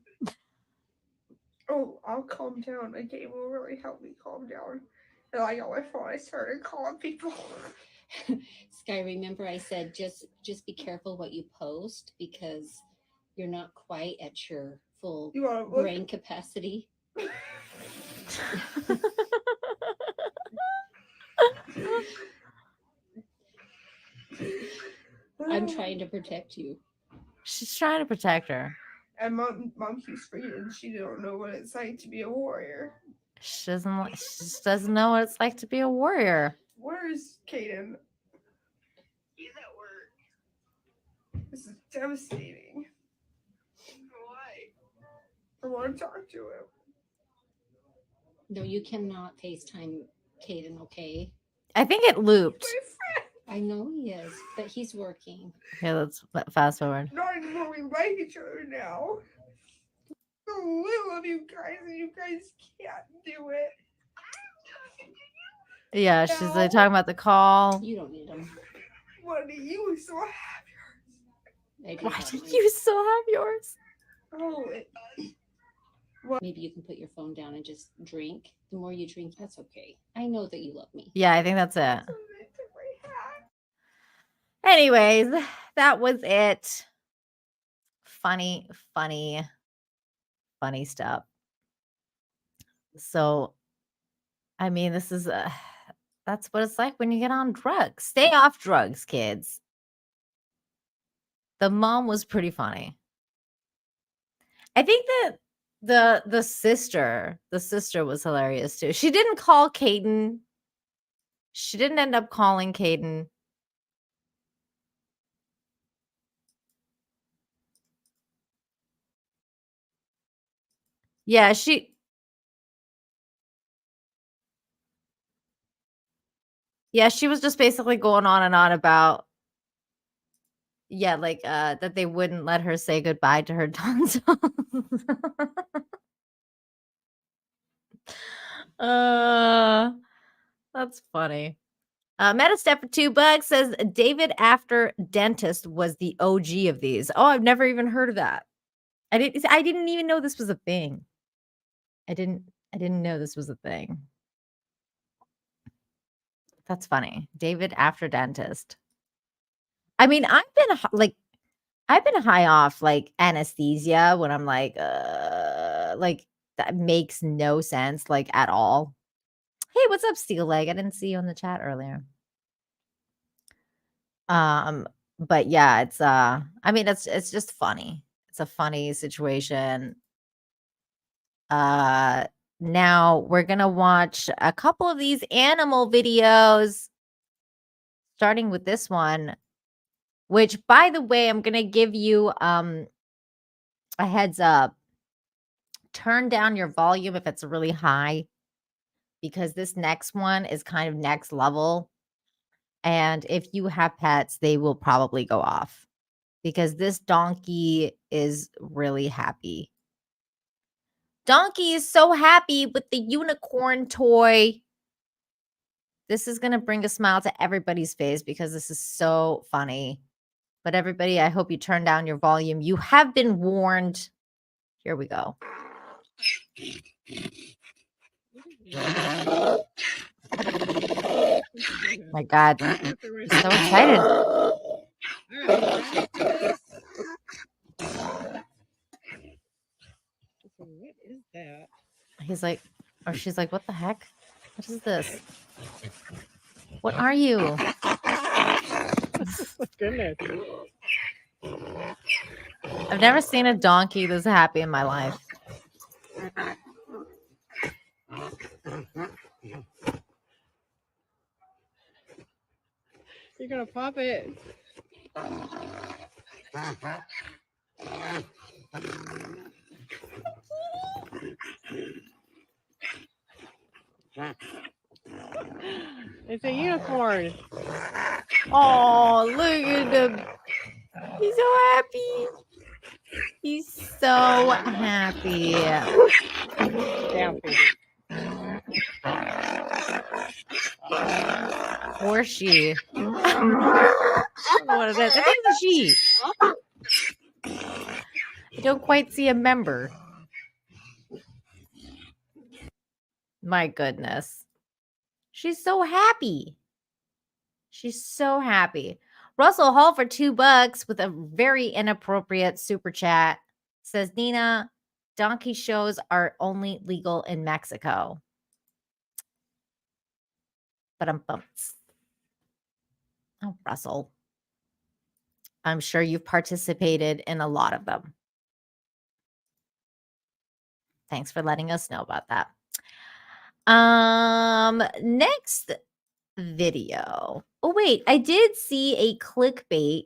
"Oh, I'll calm down. A game will really help me calm down." And I got my phone. I started calling people. Sky, remember I said just be careful what you post because you're not quite at your full brain capacity. I'm trying to protect you. She's trying to protect her. And mom keeps forgetting she don't know what it's like to be a warrior. She just doesn't know what it's like to be a warrior. Where's Caden? He's at work. This is devastating. Why? I want to talk to him. No, you cannot FaceTime Caden, okay? I think it looped. I know he is, but he's working. Okay, let's fast forward. Not anymore. We like each other now. So little of you guys, and you guys can't do it. Yeah, she's like talking about the call. You don't need him. What do you so have yours? Why did you still have yours? Oh, Maybe you can put your phone down and just drink. The more you drink, that's okay. I know that you love me. Yeah, I think that's it. Anyways, that was it. Funny stuff. So, I mean, this is that's what it's like when you get on drugs. Stay off drugs, kids. The mom was pretty funny. I think that the sister was hilarious too. She didn't call Caden. She didn't end up calling Caden. Yeah, she was just basically going on and on about like that they wouldn't let her say goodbye to her tonsils. That's funny. Metastep for $2 says David After Dentist was the OG of these. Oh, I've never even heard of that. I didn't even know this was a thing. I didn't know this was a thing. That's funny. David After Dentist. I mean, I've been high off like anesthesia when I'm like that makes no sense like at all. Hey, what's up, Steel Leg? I didn't see you in the chat earlier. But yeah, it's I mean it's just funny. It's a funny situation. Now we're gonna watch a couple of these animal videos, starting with this one, which, by the way, I'm gonna give you a heads up. Turn down your volume if it's really high, because this next one is kind of next level. And if you have pets, they will probably go off, because this donkey is really happy. Donkey is so happy with the unicorn toy. This is going to bring a smile to everybody's face because this is so funny. But everybody, I hope you turn down your volume. You have been warned. Here we go. My God. I'm so excited. what is that? He's like, or she's like, what the heck? What is this? What are you? Goodness. I've never seen a donkey this happy in my life. You're gonna pop it. It's a unicorn. Oh, look at him. He's so happy. He's so happy. Down, baby. Or she. I don't know what it is. I think it's a she. I don't quite see a member. My goodness. She's so happy. She's so happy. Russell Hall for $2 with a very inappropriate super chat says, Nina, donkey shows are only legal in Mexico. But I'm bumps. Oh, Russell. I'm sure you've participated in a lot of them. Thanks for letting us know about that. Next video. Oh, wait, I did see a clickbait.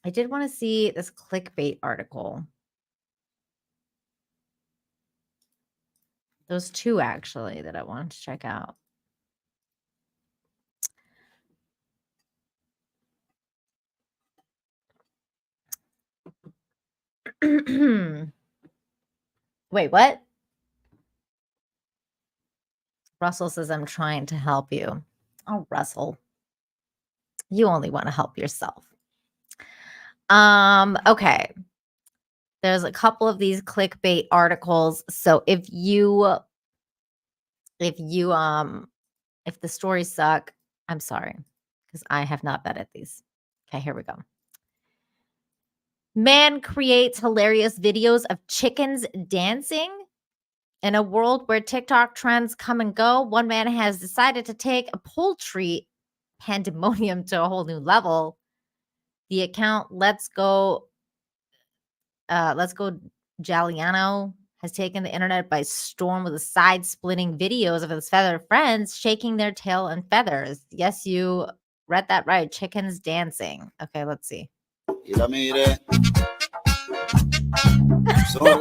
I did want to see this clickbait article. Those two, actually, that I wanted to check out. Wait, what? Russell says, I'm trying to help you. Oh, Russell. You only want to help yourself. Okay. There's a couple of these clickbait articles. So if the stories suck, I'm sorry, because I have not vetted these. Okay, here we go. Man creates hilarious videos of chickens dancing. In a world where TikTok trends come and go, one man has decided to take a poultry pandemonium to a whole new level. The account Let's Go Giuliano has taken the internet by storm with side-splitting videos of his feathered friends shaking their tail and feathers. Yes, you read that right. Chickens dancing. Okay, let's see. It's still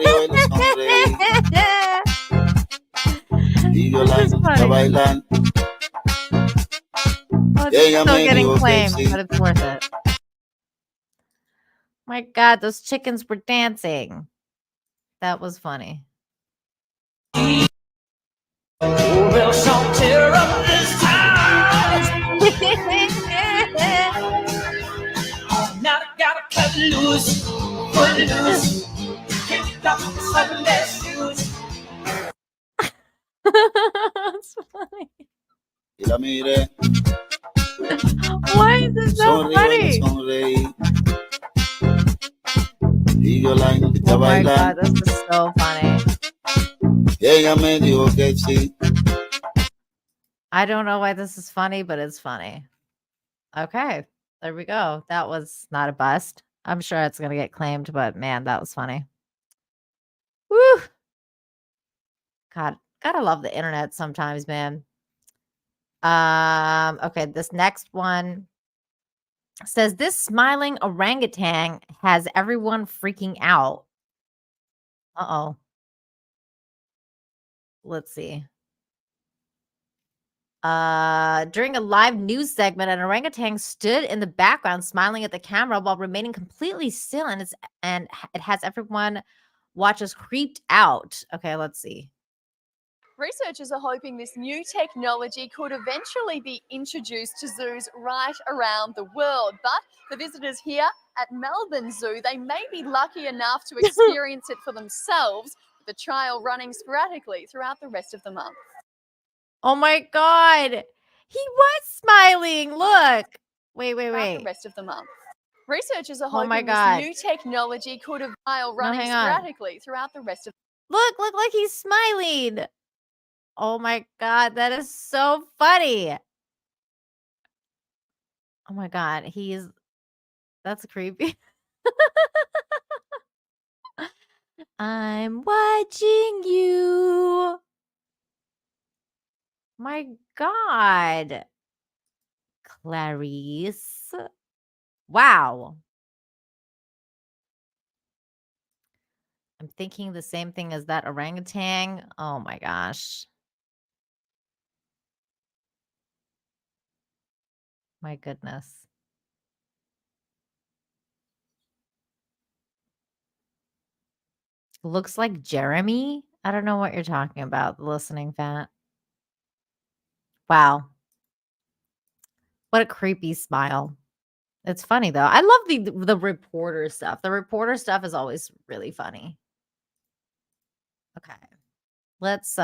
getting claimed, but it's worth it. My God, those chickens were dancing. That was funny. Now I gotta cut loose, put it loose, kick off the Sunday shoes. That's funny. Why is this so funny? Oh my God, this is so funny. I don't know why this is funny, but it's funny. Okay, there we go. That was not a bust. I'm sure it's going to get claimed, but man, that was funny. Woo! God, gotta love the internet sometimes, man. Okay, this next one says this smiling orangutan has everyone freaking out. Uh-oh. Let's see. During a live news segment, an orangutan stood in the background smiling at the camera while remaining completely still, and it has everyone watchers creeped out. Okay, let's see. Researchers are hoping this new technology could eventually be introduced to zoos right around the world. But for visitors here at Melbourne Zoo, they may be lucky enough to experience it for themselves, with the trial running sporadically throughout the rest of the month. Oh my God. He was smiling. Look. Wait. Throughout the rest of the month. Researchers are Oh my hoping God. this new technology could have trial running hang on. sporadically throughout the rest of Look, he's smiling. Oh my God, that is so funny. Oh my God, that's creepy. I'm watching you. My God. Clarice. Wow. I'm thinking the same thing as that orangutan. Oh my gosh. My goodness. Looks like Jeremy. I don't know what you're talking about, listening fat. Wow. What a creepy smile. It's funny though. I love the reporter stuff. The reporter stuff is always really funny. Okay. Let's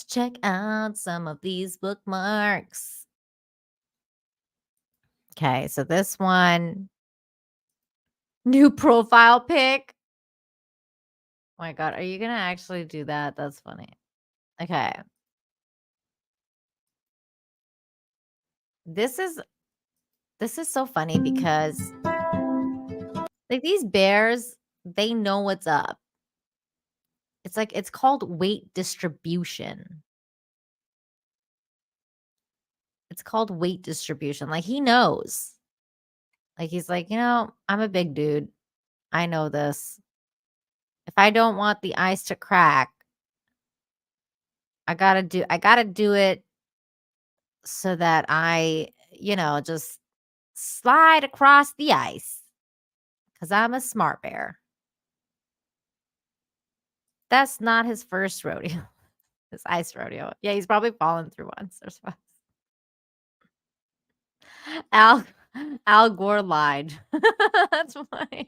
check out some of these bookmarks. Okay, so this one, new profile pic. Oh my God, are you gonna actually do that? That's funny. Okay. This is so funny because like these bears, they know what's up. It's called weight distribution. It's called weight distribution. Like he knows. Like he's like, I'm a big dude. I know this. If I don't want the ice to crack, I gotta do it so that I, just slide across the ice. Because I'm a smart bear. That's not his first rodeo. His ice rodeo. Yeah, he's probably fallen through once or twice. Al Gore lied. That's why.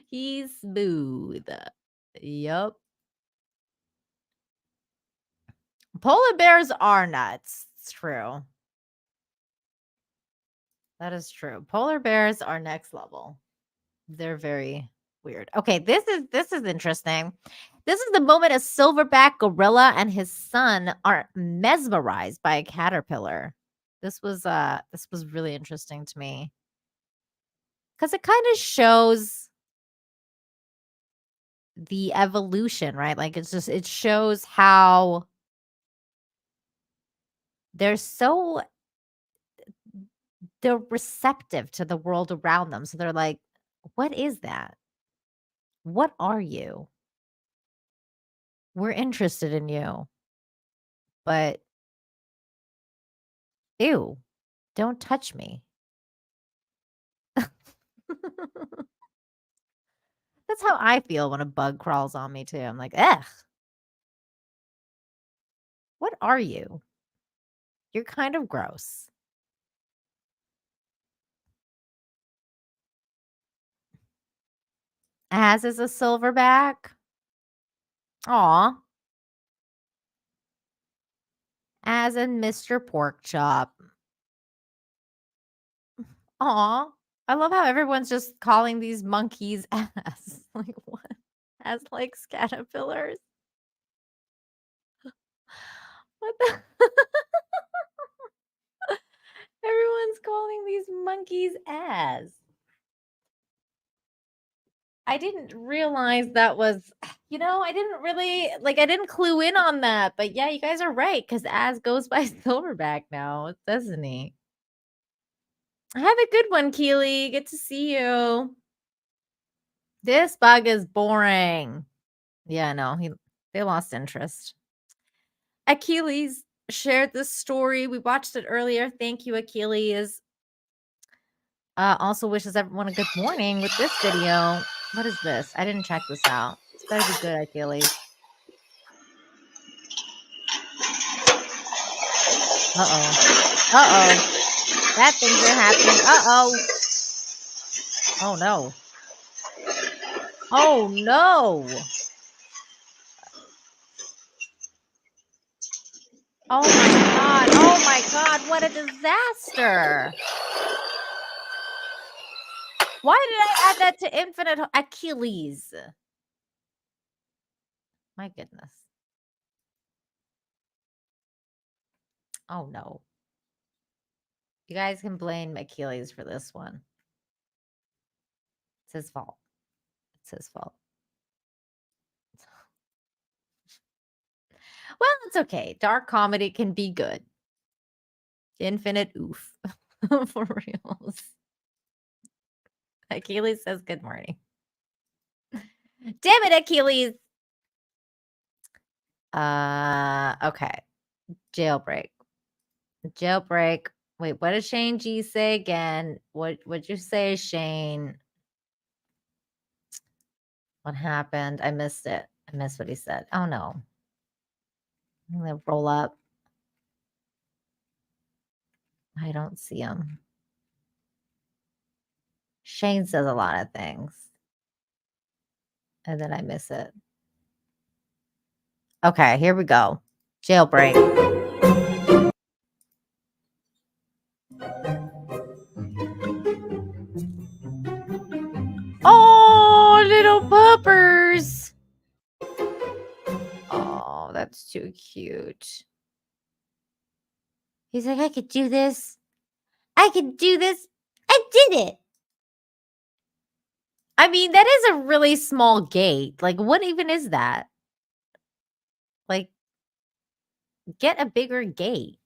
He's smooth. Yup. Polar bears are nuts. It's true. That is true. Polar bears are next level. They're very weird. Okay, this is interesting. This is the moment a silverback gorilla and his son are mesmerized by a caterpillar. This was really interesting to me. Cuz it kind of shows the evolution, right? Like it shows how they're receptive to the world around them. So they're like, "What is that? What are you? We're interested in you." But ew, don't touch me. That's how I feel when a bug crawls on me too. I'm like, ugh. What are you? You're kind of gross. As is a silverback. Aw. As in Mr. Porkchop. Aw. I love how everyone's just calling these monkeys ass. Like what? As like caterpillars. What the? Everyone's calling these monkeys ass. I didn't realize that was, I didn't really, I didn't clue in on that. But yeah, you guys are right, because Az goes by Silverback now, doesn't he? Have a good one, Keely. Good to see you. This bug is boring. Yeah, no, they lost interest. Achilles shared this story. We watched it earlier. Thank you, Achilles. Also wishes everyone a good morning with this video. What is this? I didn't check this out. It's better be good, Achilles. Uh-oh. Uh-oh. Bad things are happening. Uh-oh. Oh, no. Oh, no. Oh, my God. Oh, my God. What a disaster. Why did I add that to infinite Achilles? My goodness. Oh, no. You guys can blame Achilles for this one. It's his fault. It's his fault. Well, it's okay. Dark comedy can be good. Infinite oof. For reals. Achilles says good morning. Damn it, Achilles. Okay. Jailbreak. Jailbreak. Wait, what did Shane G say again? What'd you say, Shane? What happened? I missed it. I missed what he said. Oh no. I'm gonna roll up. I don't see him. Shane says a lot of things. And then I miss it. Okay, here we go. Jailbreak. Oh, little puppers. Oh, that's too cute. He's like, I could do this. I could do this. I did it. I mean, that is a really small gate. Like, what even is that? Like, get a bigger gate.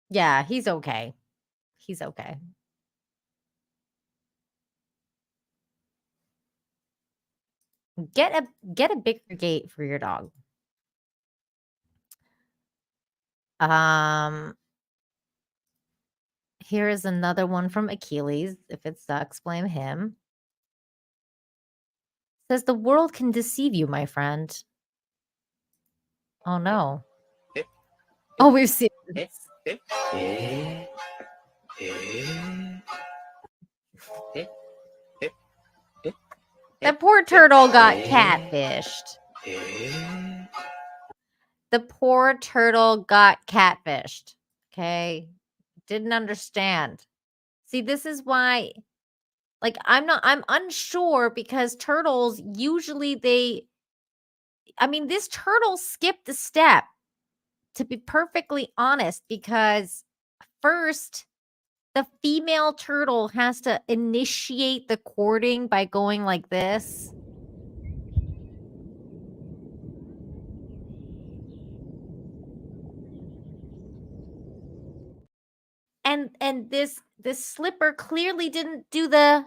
Yeah, he's okay. He's okay. Get a bigger gate for your dog. Here is another one from Achilles. If it sucks, blame him. Says the world can deceive you, my friend. Oh no. Oh, we've seen this. That poor turtle got catfished. The poor turtle got catfished. Okay. Didn't understand. See, this is why, like, I'm unsure because turtles usually this turtle skipped a step, to be perfectly honest, because first, the female turtle has to initiate the courting by going like this. And this slipper clearly didn't do the,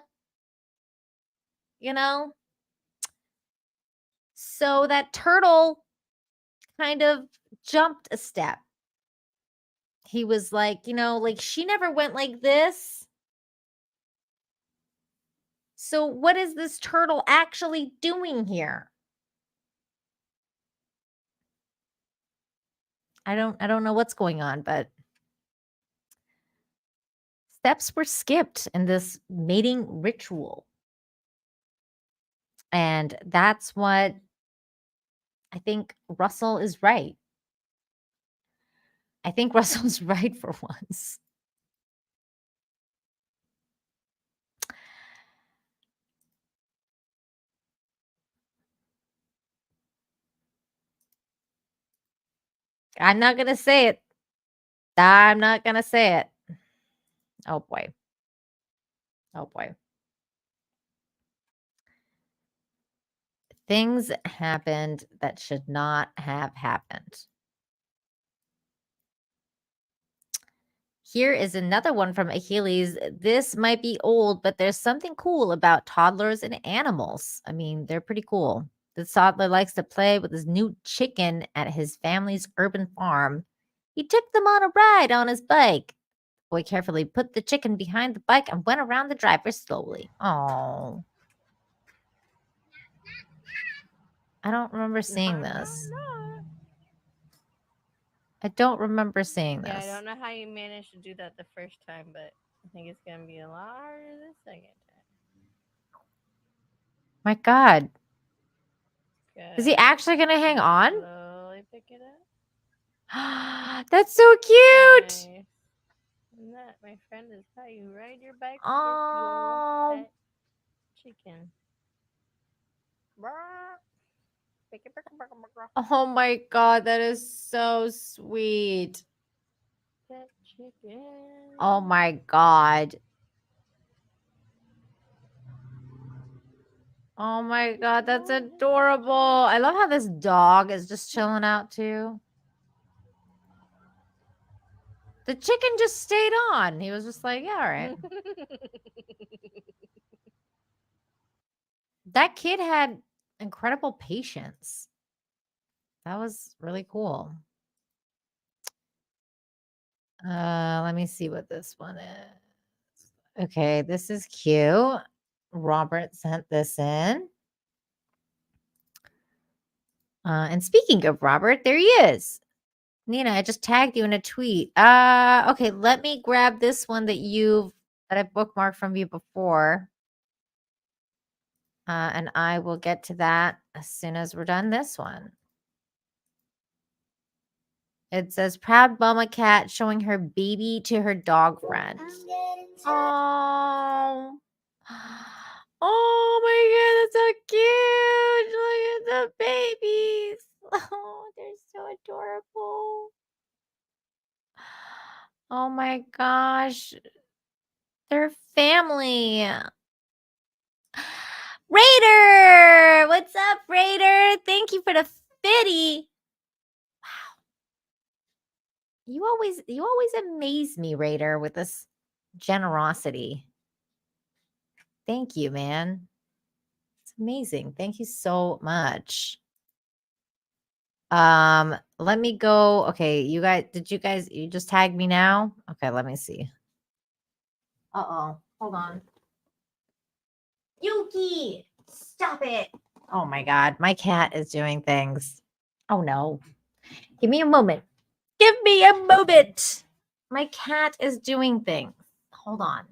so that turtle kind of jumped a step. He was like, like she never went like this. So what is this turtle actually doing here? I don't know what's going on, but steps were skipped in this mating ritual. And that's what I think Russell is right. I think Russell's right for once. I'm not going to say it. I'm not going to say it. Oh, boy. Oh, boy. Things happened that should not have happened. Here is another one from Achilles. This might be old, but there's something cool about toddlers and animals. I mean, they're pretty cool. The toddler likes to play with his new chicken at his family's urban farm. He took them on a ride on his bike. The boy carefully put the chicken behind the bike and went around the driver slowly. Oh. I don't remember seeing this. I don't remember seeing this. Yeah, I don't know how you managed to do that the first time, but I think it's going to be a lot harder the second time. My God. Good. Is he actually going to hang on? Slowly pick it up. That's so cute. Nice. And that, my friend, is how you ride your bike Oh. with your pet chicken. Oh my God, that is so sweet. Pet chicken. Oh my God. Oh my God, that's adorable. I love how this dog is just chilling out too. The chicken just stayed on. He was just like, yeah, all right. That kid had incredible patience. That was really cool. Let me see what this one is. Okay, this is cute. Robert sent this in. And speaking of Robert, there he is. Nina, I just tagged you in a tweet. Okay, let me grab this one that I've bookmarked from you before. And I will get to that as soon as we're done this one. It says, proud mama cat showing her baby to her dog friend. Oh. Oh my God, that's so cute. Look at the babies. Oh, they're so adorable. Oh my gosh. They're family. Raider! What's up, Raider? Thank you for the 50. Wow. You always amaze me, Raider, with this generosity. Thank you, man. It's amazing. Thank you so much. Let me go. Okay, you guys, you just tag me now? Okay, let me see. Uh-oh. Hold on. Yuki, stop it. Oh my God, my cat is doing things. Oh no. Give me a moment. Give me a moment. My cat is doing things. Hold on.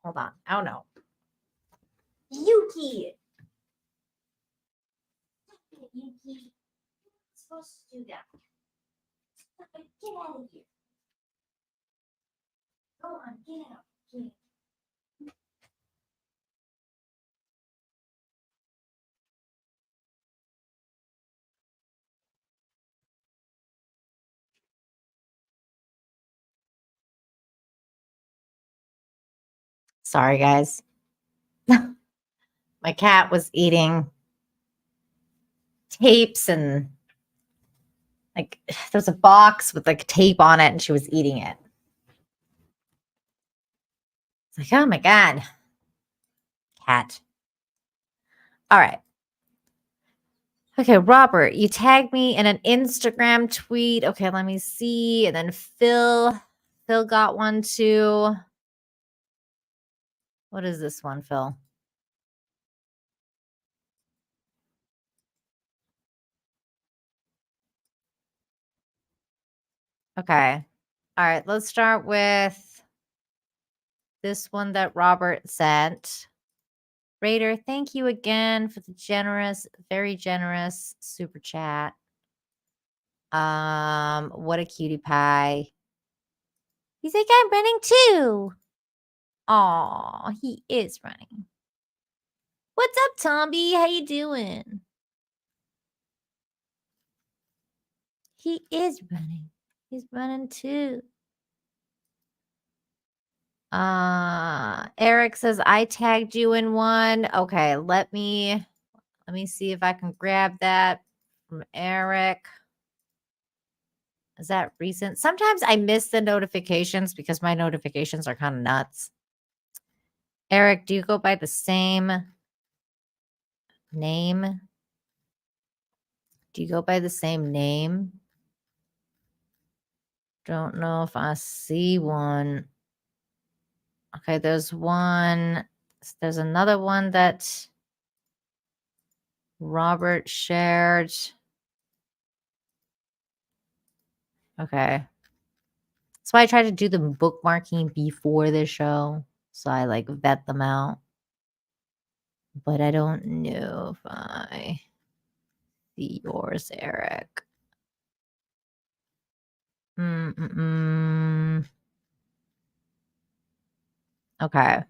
Hold on. Oh no. Yuki. Stop it, Yuki. You're supposed to do that. Stop it. Get out of here. Go on, get out. Get out. Sorry, guys. My cat was eating tapes and like there's a box with like tape on it and she was eating it. It's like, oh my God. Cat. All right. Okay, Robert, you tagged me in an Instagram tweet. Okay, let me see. And then Phil got one too. What is this one, Phil? Okay. All right, let's start with this one that Robert sent. Raider, thank you again for the generous, very generous super chat. What a cutie pie. He's like, I'm running too. Aw, he is running. What's up, Tomby? How you doing? He is running. He's running too. Eric says I tagged you in one. Okay, let me see if I can grab that from Eric. Is that recent? Sometimes I miss the notifications because my notifications are kind of nuts. Eric, do you go by the same name? Do you go by the same name? Don't know if I see one. Okay, there's one. There's another one that Robert shared. Okay. That's why I try to do the bookmarking before the show. So I like vet them out. But I don't know if I see yours, Eric. Okay.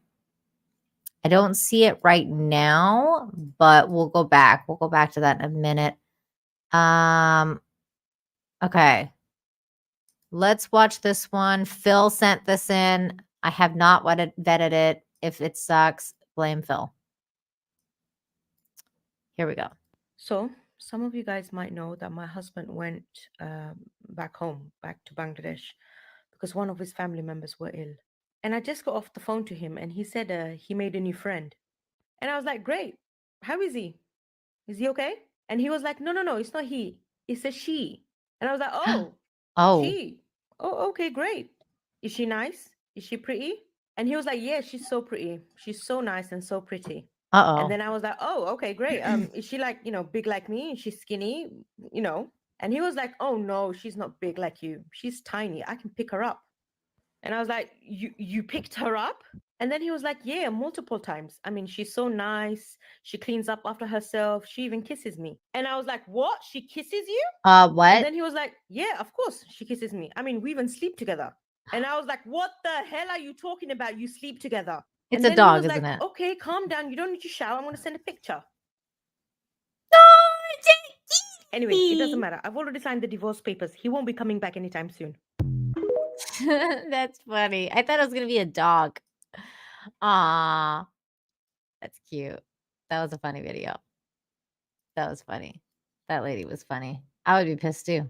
I don't see it right now, but we'll go back. We'll go back to that in a minute. Okay. Let's watch this one. Phil sent this in. I have not vetted it. If it sucks, blame Phil. Here we go. So, some of you guys might know that my husband went back home, back to Bangladesh, because one of his family members were ill. And I just got off the phone to him and he said he made a new friend. And I was like, great. How is he? Is he okay? And he was like, no, it's not he. It's a she. And I was like, oh, she. Oh, okay, great. Is she nice? Is she pretty? And he was like, yeah, she's so pretty. She's so nice and so pretty. Uh-oh. And then I was like, oh, okay, great. Is she like, big like me? Is she skinny? And he was like, oh no, she's not big like you. She's tiny. I can pick her up. And I was like, you picked her up? And then he was like, yeah, multiple times. I mean, she's so nice. She cleans up after herself. She even kisses me. And I was like, what? She kisses you? What? And then he was like, yeah, of course she kisses me. I mean, we even sleep together. And I was like, what the hell are you talking about? You sleep together. It's and a then dog, he was isn't like, it? okay, calm down. You don't need to shower. I'm going to send a picture. Anyway, it doesn't matter. I've already signed the divorce papers. He won't be coming back anytime soon. That's funny. I thought it was going to be a dog. Aw. That's cute. That was a funny video. That was funny. That lady was funny. I would be pissed too.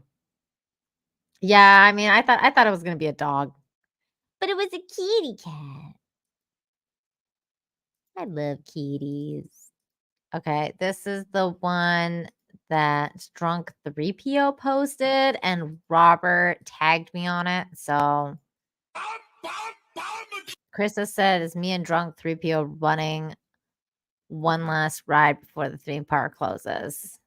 Yeah, I mean, I thought it was going to be a dog. But it was a kitty cat. I love kitties. Okay, this is the one that Drunk 3PO posted, and Robert tagged me on it. So Krista said, "Is me and Drunk 3PO running one last ride before the theme park closes?"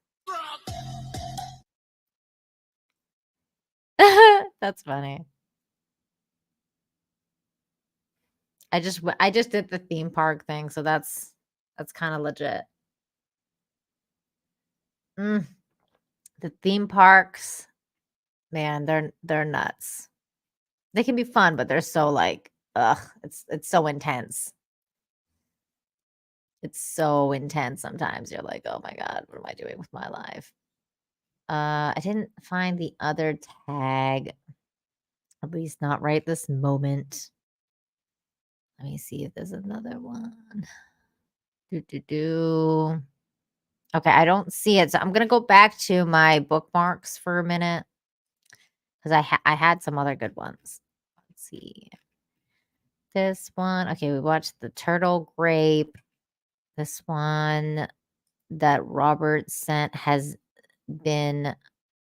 That's funny. I just did the theme park thing, so that's kind of legit. The theme parks, man, they're nuts. They can be fun, but they're so like, it's so intense. It's so intense sometimes. You're like, oh my God, what am I doing with my life? I didn't find the other tag, at least not right this moment. Let me see if there's another one. Okay, I don't see it. So I'm going to go back to my bookmarks for a minute because I had some other good ones. Let's see. This one. Okay, we watched the turtle grape. This one that Robert sent has been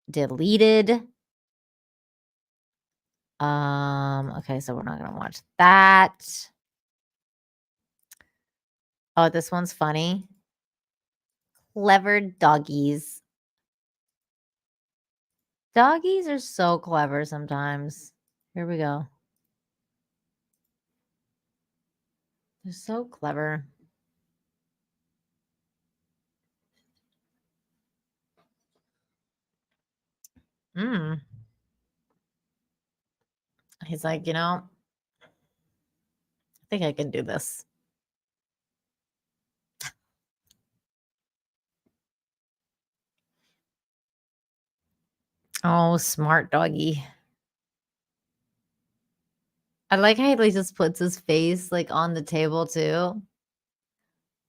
deleted. Okay, so we're not going to watch that. Oh, this one's funny. Clever doggies. Doggies are so clever sometimes. Here we go. They're so clever. He's like, I think I can do this. Oh, smart doggy. I like how he just puts his face like on the table too.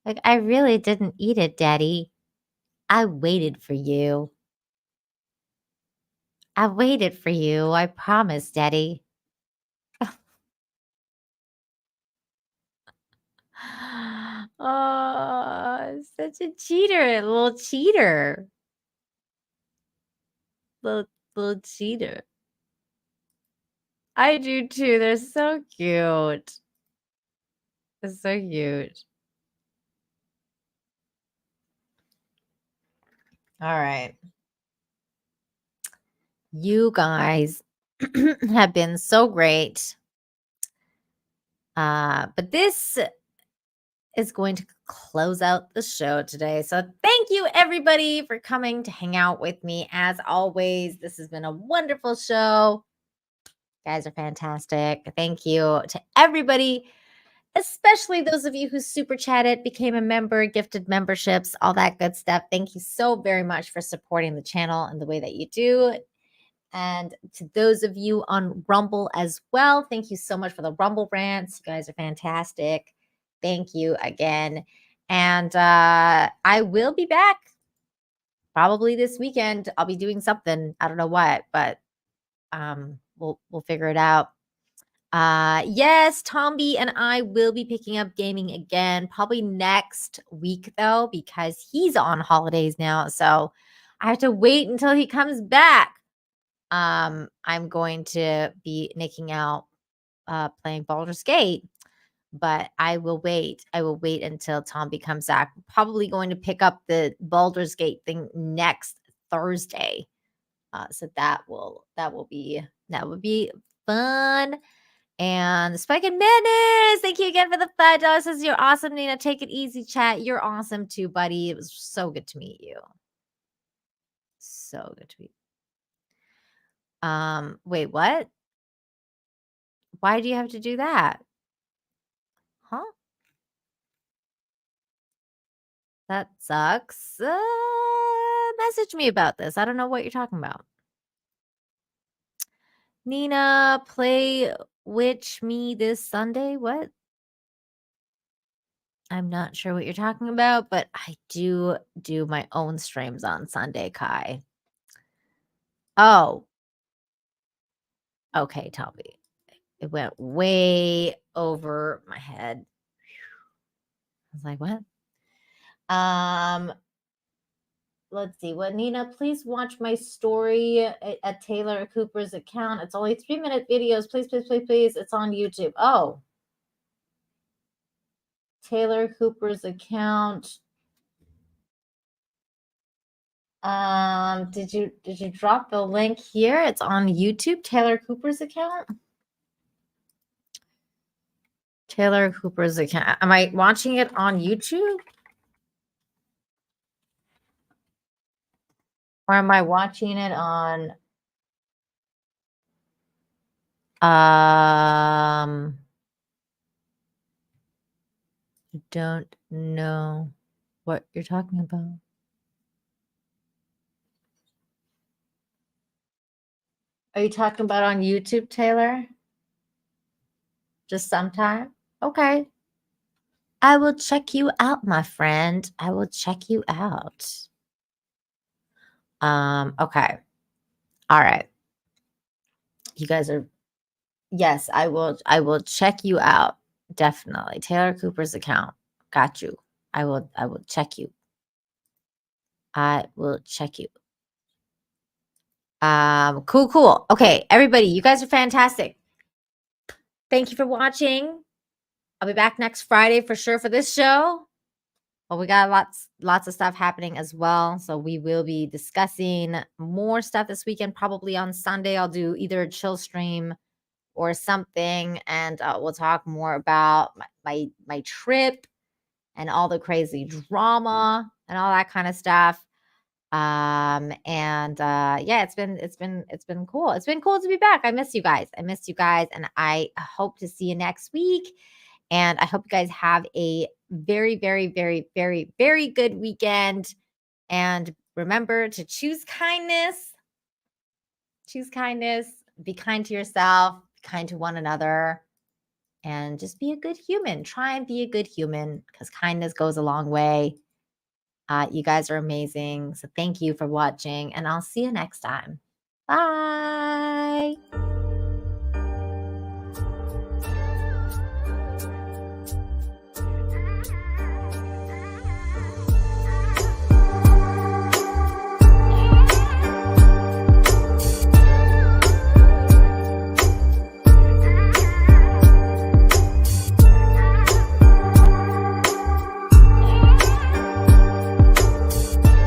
Like, I really didn't eat it, Daddy. I waited for you. I waited for you. I promise, Daddy. Oh, such a cheater, a little cheater. Little cheater. I do too. They're so cute. They're so cute. All right. You guys have been so great. But this is going to close out the show today. So thank you everybody for coming to hang out with me. As always, this has been a wonderful show. You guys are fantastic. Thank you to everybody, especially those of you who super chatted, became a member, gifted memberships, all that good stuff. Thank you so very much for supporting the channel in the way that you do. And to those of you on Rumble as well, thank you so much for the Rumble rants. You guys are fantastic. Thank you again. And I will be back probably this weekend. I'll be doing something. I don't know what, but we'll figure it out. Yes, Tomby and I will be picking up gaming again, probably next week though, because he's on holidays now. So I have to wait until he comes back. I'm going to be nicking out playing Baldur's Gate, but I will wait. I will wait until Tomby comes back. We're probably going to pick up the Baldur's Gate thing next Thursday. So that would be fun. And Spike and Madness, thank you again for the $5. Says you're awesome, Nina. Take it easy, chat. You're awesome too, buddy. It was so good to meet you. So good to meet you. Wait, what? Why do you have to do that? Huh? That sucks. Message me about this. I don't know what you're talking about. Nina, play Witch Me this Sunday. What? I'm not sure what you're talking about, but I do my own streams on Sunday, Kai. Oh. Okay, Tommy. It went way over my head. I was like, what? let's see. Nina, please watch my story at Taylor Cooper's account. It's only 3-minute videos. Please, please, please, please. It's on YouTube. Oh. Taylor Cooper's account. Did you drop the link here? It's on YouTube, Taylor Cooper's account. Taylor Cooper's account. Am I watching it on YouTube? Or am I watching it on I don't know what you're talking about. Are you talking about on YouTube, Taylor? Just sometime? Okay. I will check you out, my friend. I will check you out. Okay. All right. You guys are, yes, I will check you out. Definitely. Taylor Cooper's account. Got you. I will check you. I will check you. Cool. Okay, everybody, you guys are fantastic. Thank you for watching. I'll be back next Friday for sure for this show. Well, we got lots of stuff happening as well. So we will be discussing more stuff this weekend. Probably on Sunday, I'll do either a chill stream or something, and we'll talk more about my trip and all the crazy drama and all that kind of stuff. Yeah, it's been cool. It's been cool to be back. I miss you guys, and I hope to see you next week. And I hope you guys have a very, very, very, very, very good weekend. And remember to choose kindness. Choose kindness. Be kind to yourself. Be kind to one another. And just be a good human. Try and be a good human, because kindness goes a long way. You guys are amazing. So thank you for watching, and I'll see you next time. Bye.